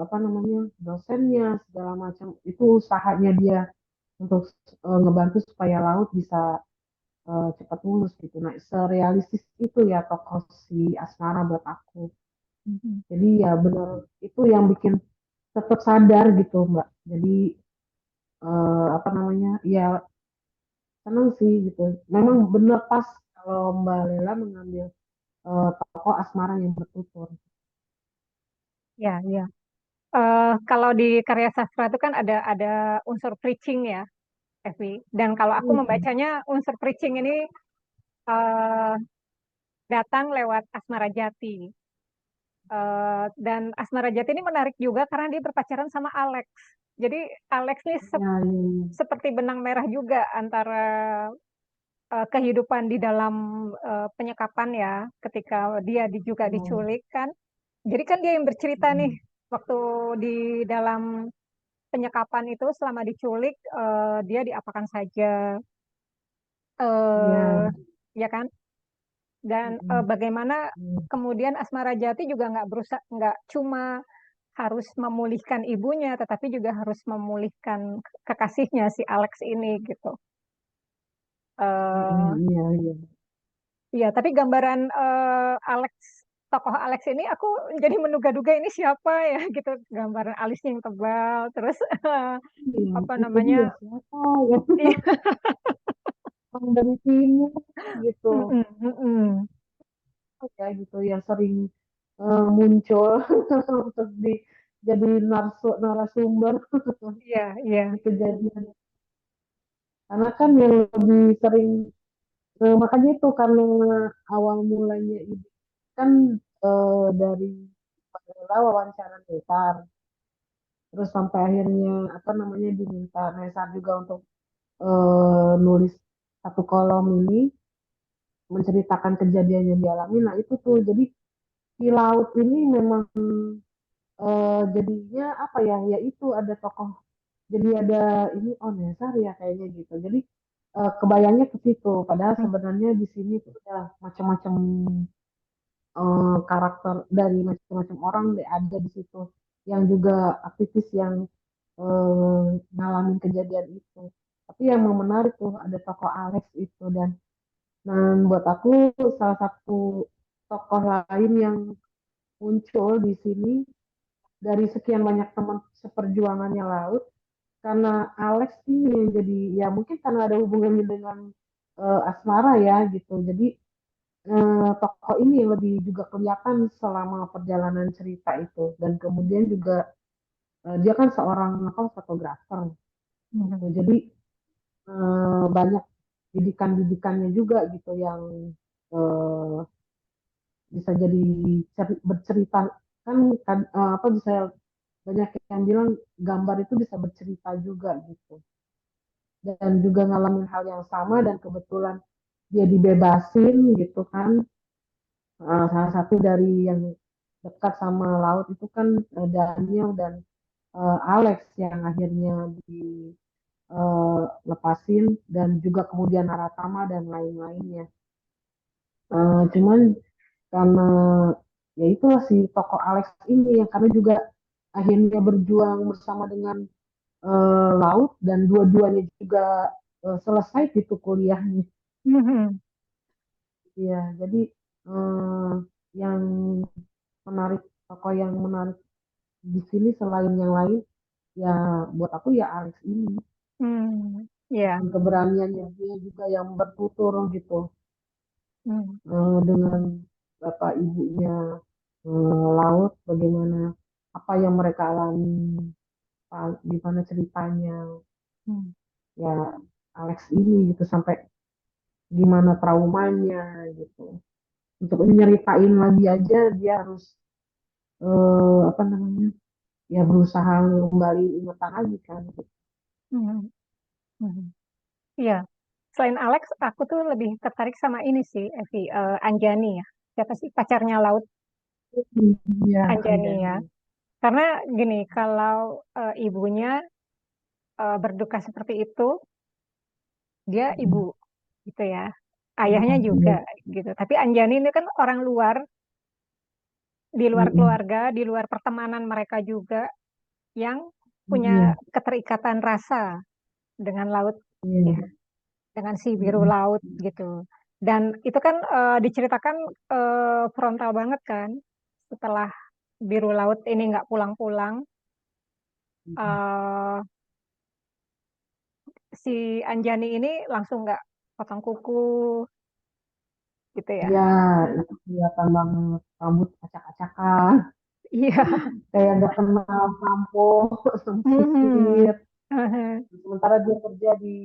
apa namanya dosennya segala macam itu usahanya dia untuk ngebantu supaya laut bisa cepat lulus gitu. Nah, serealistis itu ya tokoh si Asmara buat aku. Mhm. Jadi ya benar itu yang bikin tetap sadar gitu Mbak. Jadi apa namanya ya seneng sih gitu. Memang benar pas kalau Mbak Lela mengambil tokoh Asmara yang bertutur. Ya, ya. Kalau di karya sastra itu kan ada unsur preaching ya, Evi. Dan kalau aku Hmm, membacanya unsur preaching ini eh, datang lewat Asmara Jati. Dan Asmara Jati ini menarik juga karena dia berpacaran sama Alex. Jadi Alex ini ya, ya, seperti benang merah juga antara kehidupan di dalam penyekapan ya, ketika dia juga ya. diculik kan. Jadi kan dia yang bercerita nih Hmm, waktu di dalam penyekapan itu selama diculik dia diapakan saja, eh ya, ya kan? Dan hmm, bagaimana hmm, kemudian Asmara Jati juga nggak berusaha, nggak cuma harus memulihkan ibunya, tetapi juga harus memulihkan kekasihnya si Alex ini gitu. hmm, eh iya, iya. ya, tapi gambaran Alex, tokoh Alex ini aku jadi menduga-duga ini siapa ya gitu. Gambaran alisnya yang tebal, terus Iya, apa itu namanya? dia siapa ya Iya. orang dari sini gitu. Mm-mm, mm-mm. Ya gitu yang sering muncul untuk jadi narasumber Iya, iya. di kejadian. Karena kan yang lebih sering makanya itu karena awal mulanya ini kan dari adalah wawancara Nesar, terus sampai akhirnya apa namanya diminta Nesar juga untuk nulis satu kolom ini menceritakan kejadian yang dialami. Nah itu tuh jadi di laut ini memang jadinya apa ya? Ya itu ada tokoh. Jadi ada ini oh Nesar ya kayaknya gitu. Jadi kebayangnya ke situ. Padahal sebenarnya di sini tuh ada macam-macam karakter dari macam-macam orang deh ada di situ. Yang juga aktivis yang ngalamin kejadian itu. Tapi yang mau menarik tuh ada tokoh Alex itu dan buat aku salah satu tokoh lain yang muncul di sini dari sekian banyak teman seperjuangannya Laut karena Alex ini yang jadi ya mungkin karena ada hubungannya dengan asmara ya gitu jadi tokoh ini yang lebih juga kelihatan selama perjalanan cerita itu dan kemudian juga dia kan seorang apa fotografer gitu Mhm. jadi banyak didikan-didikannya juga gitu yang eh, bisa jadi bercerita kan apa bisa banyak yang bilang gambar itu bisa bercerita juga gitu dan juga ngalamin hal yang sama dan kebetulan dia dibebasin gitu kan. Salah satu dari yang dekat sama laut itu kan Daniel dan Alex yang akhirnya dilepasin dan juga kemudian Naratama dan lain-lainnya. Cuman karena ya itulah si tokoh Alex ini yang karena juga akhirnya berjuang bersama dengan laut dan dua-duanya juga selesai gitu kuliahnya. Mhm. Ya, jadi eh, yang menarik tokoh yang menarik di sini selain yang lain ya buat aku ya Alex ini Hmm, ya. dan keberaniannya dia juga yang bertutur gitu Hmm, dengan bapak ibunya laut bagaimana apa yang mereka alami gimana ceritanya hmm, ya Alex ini gitu sampai gimana traumanya gitu untuk nyeritain lagi aja dia harus apa namanya ya berusaha kembali ingatan lagi kan gitu. hmm, hmm. Iya. Selain Alex, aku tuh lebih tertarik sama ini sih, Evi, Anjani ya. Siapa sih pacarnya Laut? Iya Anjani ya. Anjani. Karena gini, kalau ibunya berduka seperti itu, dia ibu Mm. gitu ya. Iya, Ayahnya juga iya. gitu. Tapi Anjani ini kan orang luar di luar Mm-mm. keluarga, di luar pertemanan mereka juga yang punya Iya, keterikatan rasa dengan laut, ya, iya. dengan si biru Mm-mm. laut gitu. Dan itu kan diceritakan frontal banget kan, setelah biru laut ini nggak pulang-pulang, eh, si Anjani ini langsung nggak potong kuku gitu ya. Iya, itu kelihatan banget rambut acak-acakan, Iya. kayak gak kenal sampo sama Mhm. sisir. Mhm. Sementara dia kerja di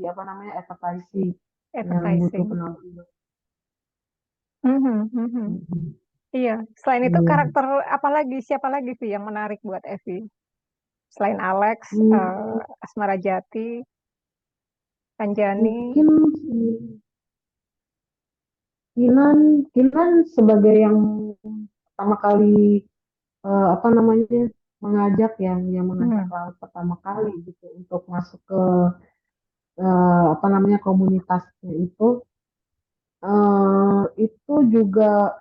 apa namanya advertising yang butuh Advertising. penampilan. Mhm. Mhm. Mm-mm. Iya. Selain itu Iya. karakter apa lagi? Siapa lagi sih yang menarik buat Evi? Selain Alex, Hmm, Asmara Jati, Anjani. mungkin si Kinan, Kinan sebagai yang pertama kali apa namanya yang mengajak Hmm. laut pertama kali gitu untuk masuk ke apa namanya komunitasnya itu juga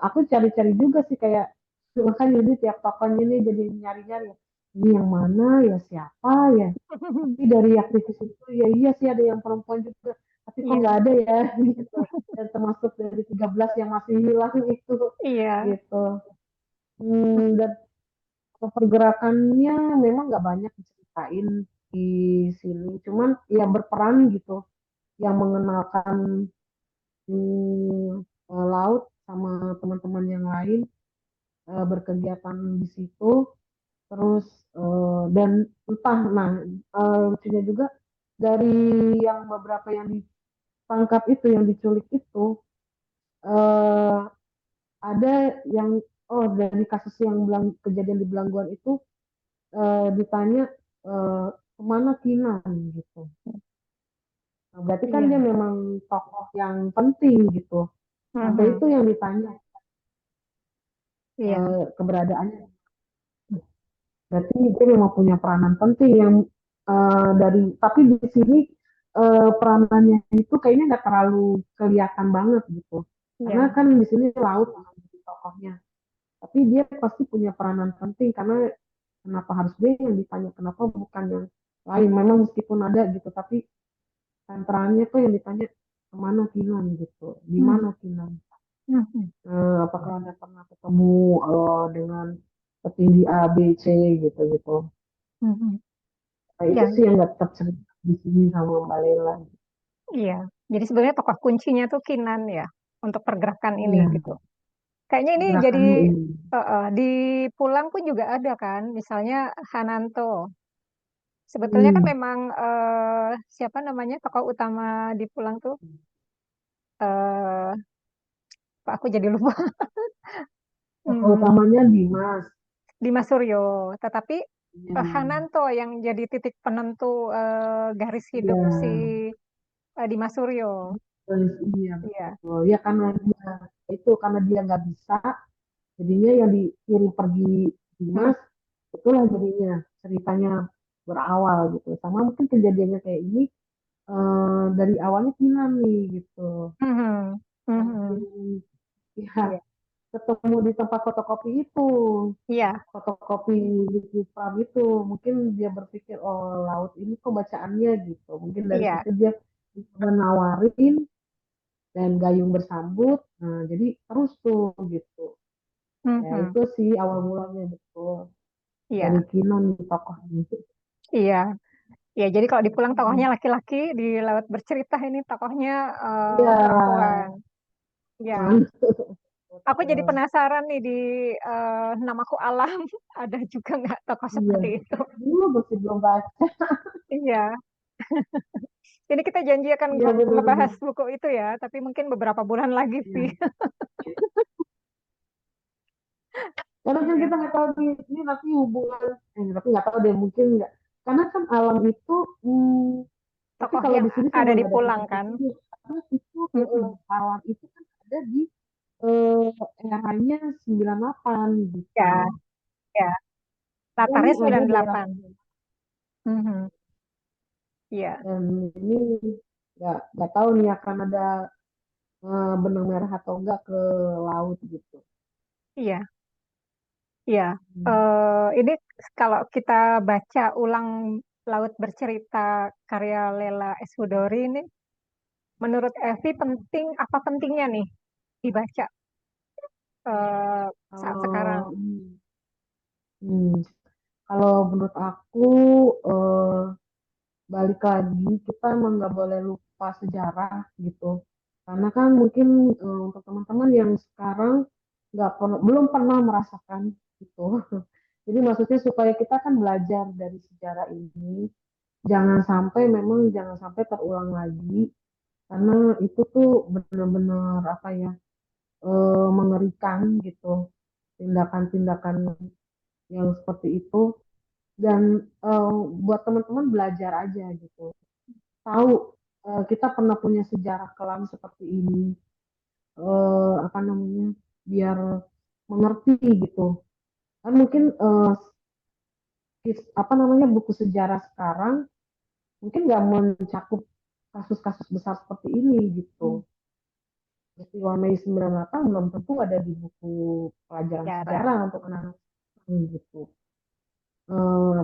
aku cari-cari juga sih kayak makanya jadi tiap tokonya ini jadi nyari-nyari ini yang mana ya siapa ya tapi dari aktivis itu ya iya sih ada yang perempuan juga tapi kok Iya. nggak ada ya gitu dan termasuk dari 13 yang masih hilang itu Iya. gitu. Dan pergerakannya memang nggak banyak diceritain di sini cuman ya berperan gitu yang mengenalkan laut sama teman-teman yang lain berkegiatan di situ terus dan entah nah lucunya juga dari yang beberapa yang ditangkap itu yang diculik itu eh, ada yang oh dari kasus yang kejadian di Belangguan itu ditanya eh, kemana Kinan gitu. Nah, berarti kan dia Iya. memang tokoh yang penting gitu. Sampai Mhm. itu yang ditanya Iya. keberadaannya. Berarti dia memang punya peranan penting yang dari tapi di sini peranannya itu kayaknya nggak terlalu kelihatan banget gitu. Karena Iya. kan di sini laut yang jadi tokohnya. Tapi dia pasti punya peranan penting karena kenapa harus dia yang ditanya, kenapa bukan yang lain. Memang meskipun ada gitu, tapi sentralnya tuh yang ditanya kemana Kinan gitu, di Hmm. mana Kinan. Mhm. Apakah Anda pernah ketemu dengan petinggi A, B, C gitu-gitu. Mhm. Nah, itu Iya. sih yang nggak tercerita di sini sama Mbak Lela. Iya. Jadi sebenarnya tokoh kuncinya tuh Kinan ya untuk pergerakan ini Iya, gitu. Kayaknya ini jadi gerakannya ini. di Pulang pun juga ada kan, misalnya Hananto. Sebetulnya kan Hmm. memang siapa namanya tokoh utama di Pulang tuh, eh kok aku jadi lupa. Tokoh Hmm, utamanya Dimas. Dimas Suryo. Tetapi Iya, Hananto yang jadi titik penentu garis hidup si iya. Dimas Suryo. Terus, iya Iya. betul. Ya karena dia nggak bisa, jadinya yang dikirim pergi Hmm. Dimas, itulah jadinya ceritanya berawal gitu. Sama mungkin kejadiannya kayak ini dari awalnya Kinan nih gitu. Mhm. Yang Mhm. ya Iya. ketemu di tempat fotokopi itu, Iya. fotokopi di Pram itu, mungkin dia berpikir oh laut ini kok bacaannya gitu. Mungkin dari Iya. situ dia bisa nawarin dan gayung bersambut. Nah, jadi terus tuh gitu. Ya Mhm. itu sih awal mulanya betul dari Iya. Kinon di tokohnya. Iya. Iya. Jadi kalau di Pulang tokohnya Hmm. laki-laki, di Laut Bercerita ini tokohnya Iya, perempuan. Ya, cuman aku jadi betul. penasaran nih di Namaku Alam ada juga nggak tokoh Iya, seperti itu? dulu masih belum baca. Iya, ini kita janji akan Iya benar-benar. ngebahas buku itu ya, tapi mungkin beberapa bulan lagi, Vi. Iya. Karena kan Iya, kita nggak tahu nih, ini nanti hubungan, tapi nggak tahu deh mungkin nggak. Karena kan alam itu, tapi tokoh kalau yang di sini sih ada belum di ada Pulang kan. titik-titiknya. Karena itu Mm-mm. alam itu kan ada di eh, eranya 98 gitu. Ya, ya. Dia Latarnya nih ada sembilan puluh di era delapan. 98. Mhm. Iya, Dan ini nggak tahu nih akan ada benang merah atau enggak ke laut gitu. Iya, iya. Hmm. Ini kalau kita baca ulang Laut Bercerita karya Lela Esfudori ini, menurut Evi penting apa pentingnya nih dibaca eh, saat sekarang? Kalau hmm, kalau menurut aku eh, balik lagi kita emang nggak boleh lupa sejarah gitu. Karena kan mungkin untuk teman-teman yang sekarang belum pernah merasakan gitu. Jadi maksudnya supaya kita kan belajar dari sejarah ini, jangan sampai terulang lagi karena itu tuh benar-benar apa ya, mengerikan gitu, tindakan-tindakan yang seperti itu. Dan buat teman-teman belajar aja gitu, tahu kita pernah punya sejarah kelam seperti ini, apa namanya, biar mengerti gitu kan. Mungkin apa namanya, buku sejarah sekarang mungkin nggak mencakup kasus-kasus besar seperti ini gitu. Hmm, Peristiwa Mei 98 belum tentu ada di buku pelajaran sejarah. sejarah untuk anak-anak gitu.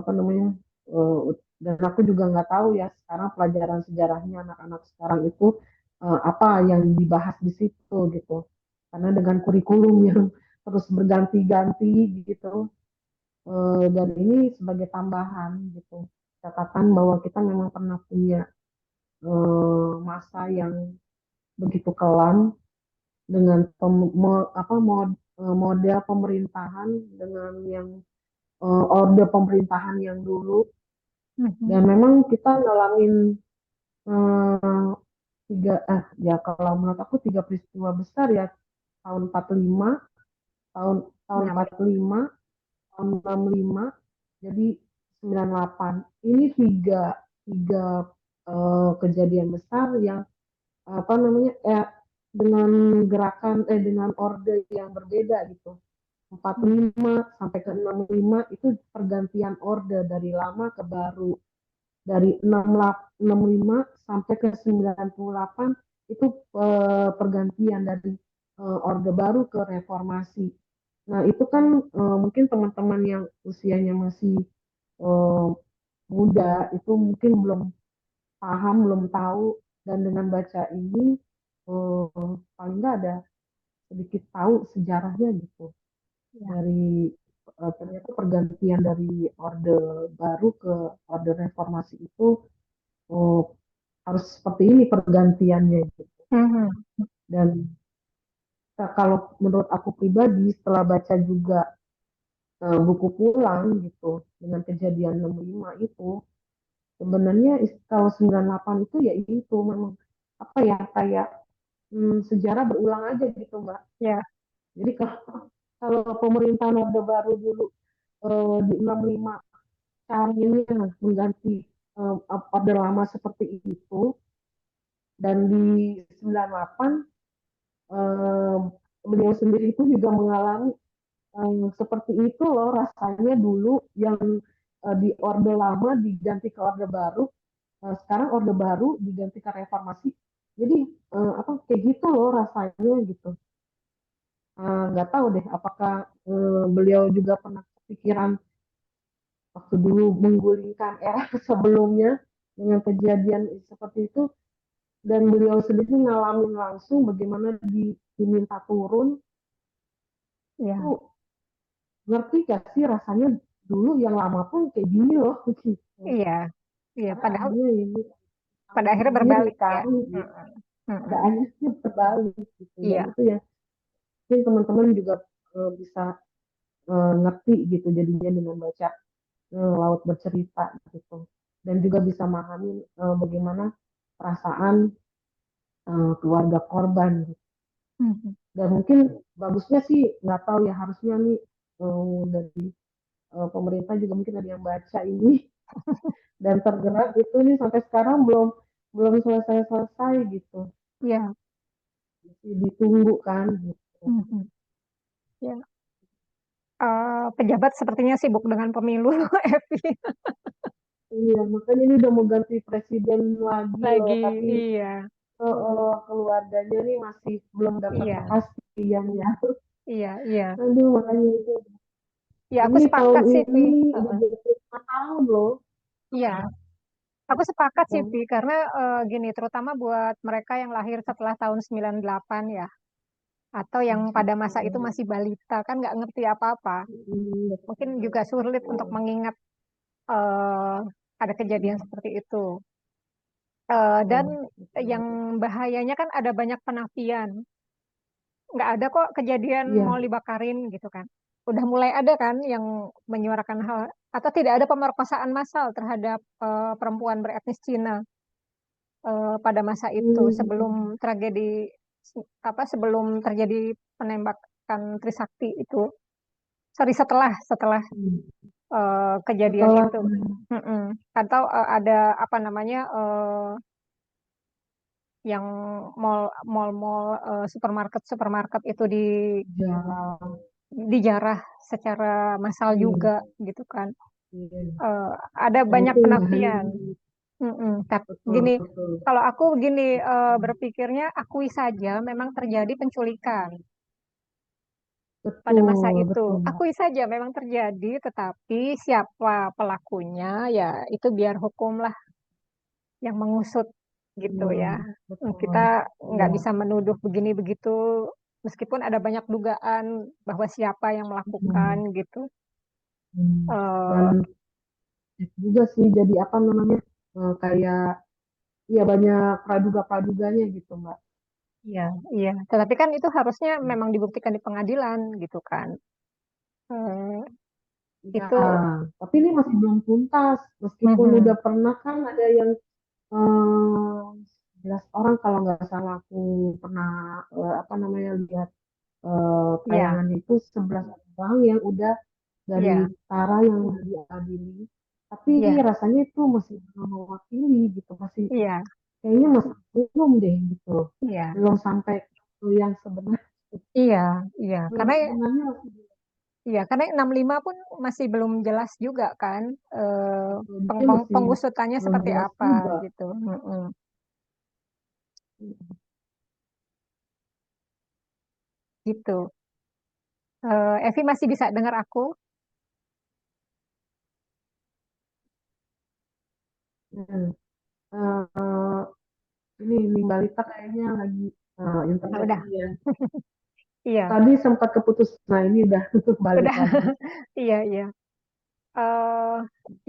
Apa namanya, eh, dan aku juga nggak tahu ya sekarang pelajaran sejarahnya anak-anak sekarang itu apa yang dibahas di situ gitu, karena dengan kurikulum yang terus berganti-ganti gitu. Dan ini sebagai tambahan gitu, catatan bahwa kita memang pernah punya masa yang begitu kelam dengan model pemerintahan dengan yang orde pemerintahan yang dulu. Mhm. Dan memang kita ngalamin eh, ya kalau menurut aku tiga peristiwa besar ya, tahun 45, tahun tahun Enam. 45, tahun 65, jadi 98. Ini tiga tiga kejadian besar yang apa namanya, dengan dengan orde yang berbeda gitu. 45 sampai ke 65 itu pergantian orde dari lama ke baru. Dari 65 sampai ke 98 itu pergantian dari Orde Baru ke Reformasi. Nah, itu kan mungkin teman-teman yang usianya masih eh, muda itu mungkin belum paham, belum tahu, dan dengan baca ini paling nggak ada sedikit tahu sejarahnya gitu, Ya. dari ternyata pergantian dari Orde Baru ke Orde Reformasi itu oh, harus seperti ini pergantiannya gitu. Mhm. Dan kalau menurut aku pribadi setelah baca juga buku pulang gitu dengan kejadian 65 itu, sebenarnya kalau 98 itu ya itu memang apa ya, kayak sejarah berulang aja gitu Mbak. Ya. Jadi kalau pemerintahan Orde Baru dulu di 65 caranya mengganti Orde Lama seperti itu, dan di 98 eh, beliau sendiri itu juga mengalami seperti itu loh rasanya dulu, yang di Orde Lama diganti ke Orde Baru, sekarang Orde Baru diganti ke Reformasi. Jadi apa kayak gitu loh rasanya gitu. Nggak tahu deh apakah beliau juga pernah kepikiran waktu dulu menggulingkan era sebelumnya dengan kejadian seperti itu, dan beliau sendiri ngalamin langsung bagaimana diminta turun Ya. itu. Ngerti gak sih rasanya dulu yang lama pun kayak gini loh gitu. Iya. Iya. Karena Padahal adanya ini pada tahu akhirnya sendiri berbalik ya. kan gitu. Mhm. Ada Mhm. akhirnya terbalik gitu, dan Iya. itu ya mungkin teman-teman juga bisa ngerti gitu jadinya dengan baca Laut Bercerita gitu, dan juga bisa memahami bagaimana perasaan keluarga korban gitu. Mhm. Dan mungkin bagusnya sih nggak tahu ya, harusnya nih dari pemerintah juga mungkin ada yang baca ini dan tergerak itu nih, sampai sekarang belum belum selesai-selesai gitu, Iya. masih ditunggu kan gitu. Mhm. Ya. Pejabat sepertinya sibuk dengan pemilu, Evi. Iya, makanya ini udah mau ganti presiden lagi loh, Lagi, tapi iya. keluarganya nih masih belum dapat Iya. kepastian ya. Iya, iya. Aduh, makanya itu. Ya, aku Ini tahun sepakat sih, Vi. ini udah Heeh. 25 tahun loh. Iya, aku sepakat sih, Kan? Vi. Karena gini, terutama buat mereka yang lahir setelah tahun 98 ya. Atau yang pada masa itu masih balita, kan nggak ngerti apa-apa. Mungkin juga sulit untuk Betul. mengingat eh, ada kejadian seperti itu. Dan Betul. yang Betul. bahayanya kan ada banyak penafian. Nggak ada kok kejadian mau Iya. dibakarin gitu kan. Udah mulai ada kan yang menyuarakan hal atau tidak ada pemerkosaan massal terhadap perempuan beretnis Cina pada masa itu sebelum Hmm. tragedi sebelum terjadi penembakan Trisakti itu. Sorry, setelah setelah Hmm. kejadian Setelah itu. Mm-mm. Atau ada apa namanya yang mall-mall supermarket itu jalan, dijarah secara massal iya, juga gitu kan. iya. Eh, ada Dan banyak itu bahaya. penafian. Mm-mm. Tapi Betul, gini, betul. kalau aku gini berpikirnya akui saja memang terjadi penculikan pada masa Betul, itu. betul, Mbak. Akui saja memang terjadi, tetapi siapa pelakunya ya itu biar hukum lah yang mengusut gitu ya. Hmm, betul. Kita nggak Iya. bisa menuduh begini begitu, meskipun ada banyak dugaan bahwa siapa yang melakukan Hmm, gitu. hmm. Dan Eh juga sih jadi apa namanya kayak ya banyak praduga-praduganya gitu Mbak. iya, iya. Tetapi kan itu harusnya memang dibuktikan di pengadilan gitu kan. Eh, Ya, itu, tapi ini masih belum tuntas. Meskipun mhm, udah pernah kan ada yang eh 11 orang kalau nggak salah aku pernah apa namanya lihat iya, tayangan itu 11 orang yang udah dari iya, Tara yang udah diadili. Tapi iya, rasanya itu masih belum mewakili gitu, masih iya, kayaknya masih belum deh gitu, iya, belum sampai ke yang sebenarnya. iya, iya. Yang sebenarnya masih Karena 65 pun masih belum jelas juga kan dia masih pengusutannya belum seperti jelas apa juga. gitu. Mm-mm. Gitu. Evi masih bisa dengar aku? Hmm. Eh, ini Balita kayaknya lagi Nah, internet udah. dia. Iya, Tadi sempat keputus. Nah ini udah balik udah. lagi. Iya, iya. eh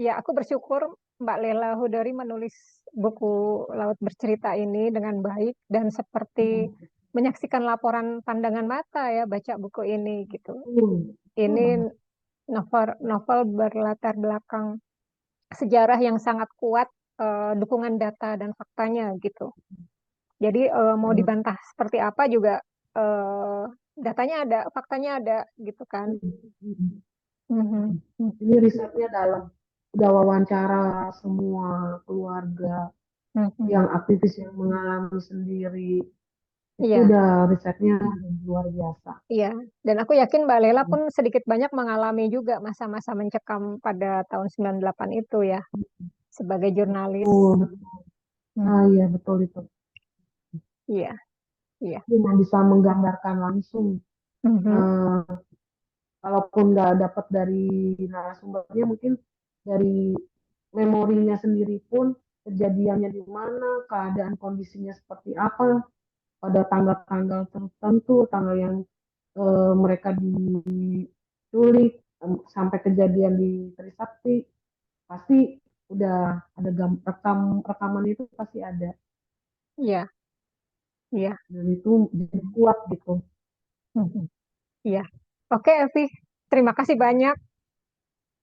ya, aku bersyukur Mbak Lela Hudori menulis buku Laut Bercerita ini dengan baik dan seperti menyaksikan laporan pandangan mata ya baca buku ini gitu. Betul, betul Ini banget. novel novel berlatar belakang sejarah yang sangat kuat, dukungan data dan faktanya gitu. Jadi mau Banget. dibantah seperti apa juga eh, datanya ada, faktanya ada gitu kan. Hmm, hmm, Mhm. hmm. Ini risetnya dalam. Udah wawancara semua keluarga Mhm. yang aktivis yang mengalami sendiri. Itu Iya. udah risetnya luar biasa. Iya, dan aku yakin Mbak Lela pun sedikit banyak mengalami juga masa-masa mencekam pada tahun 98 itu ya, sebagai jurnalis. Betul, betul. Ah Mhm. iya betul itu. Iya, iya. Cuma bisa menggambarkan langsung. Mhm. eh, Kalaupun nggak dapat dari narasumbernya, mungkin dari memorinya sendiri pun kejadiannya di mana, keadaan kondisinya seperti apa, pada tanggal-tanggal tertentu, tanggal yang mereka diculik, sampai kejadian di Trisakti, pasti udah ada rekaman itu pasti ada. Iya, iya. Dan itu jadi kuat gitu. Mhm. Iya. Oke, Evi. Terima kasih banyak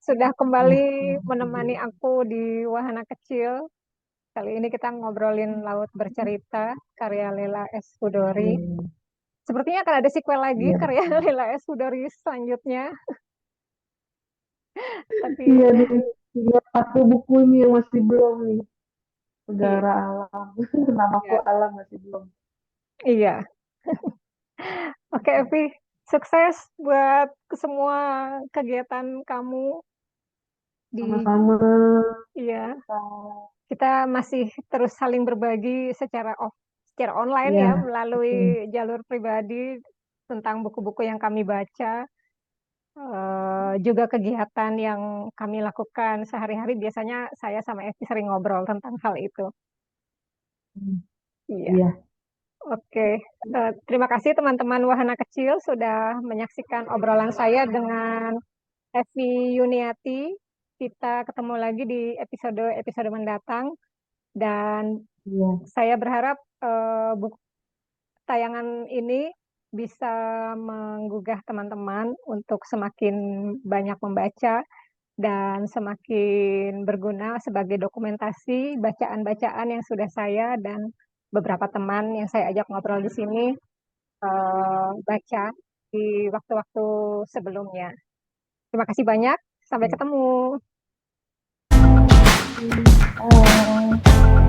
sudah kembali Ya, menemani aku di wahana kecil. Kali ini kita ngobrolin Laut Bercerita, karya Lela S. Hudori. Sepertinya akan ada sequel lagi iya, karya Lela S. Hudori selanjutnya. iya Tapi nih, tinggal satu buku ini yang masih belum nih. iya, Negara Alam. Namaku iya, Alam masih belum. iya. Oke, Evi, sukses buat semua kegiatan kamu di Sama-sama. iya. Kita masih terus saling berbagi secara online ya, Iya, melalui betul. jalur pribadi. tentang buku-buku yang kami baca, juga kegiatan yang kami lakukan sehari-hari. Biasanya saya sama Esti sering ngobrol tentang hal itu. Hmm, Iya, iya, oke. Terima kasih teman-teman Wahana Kecil sudah menyaksikan obrolan saya dengan Evi Yuniati. Kita ketemu lagi di episode-episode mendatang dan iya, saya berharap buku tayangan ini bisa menggugah teman-teman untuk semakin banyak membaca dan semakin berguna sebagai dokumentasi bacaan-bacaan yang sudah saya dan beberapa teman yang saya ajak ngobrol di sini baca di waktu-waktu sebelumnya. Terima kasih banyak. Sampai iya. ketemu. Oh.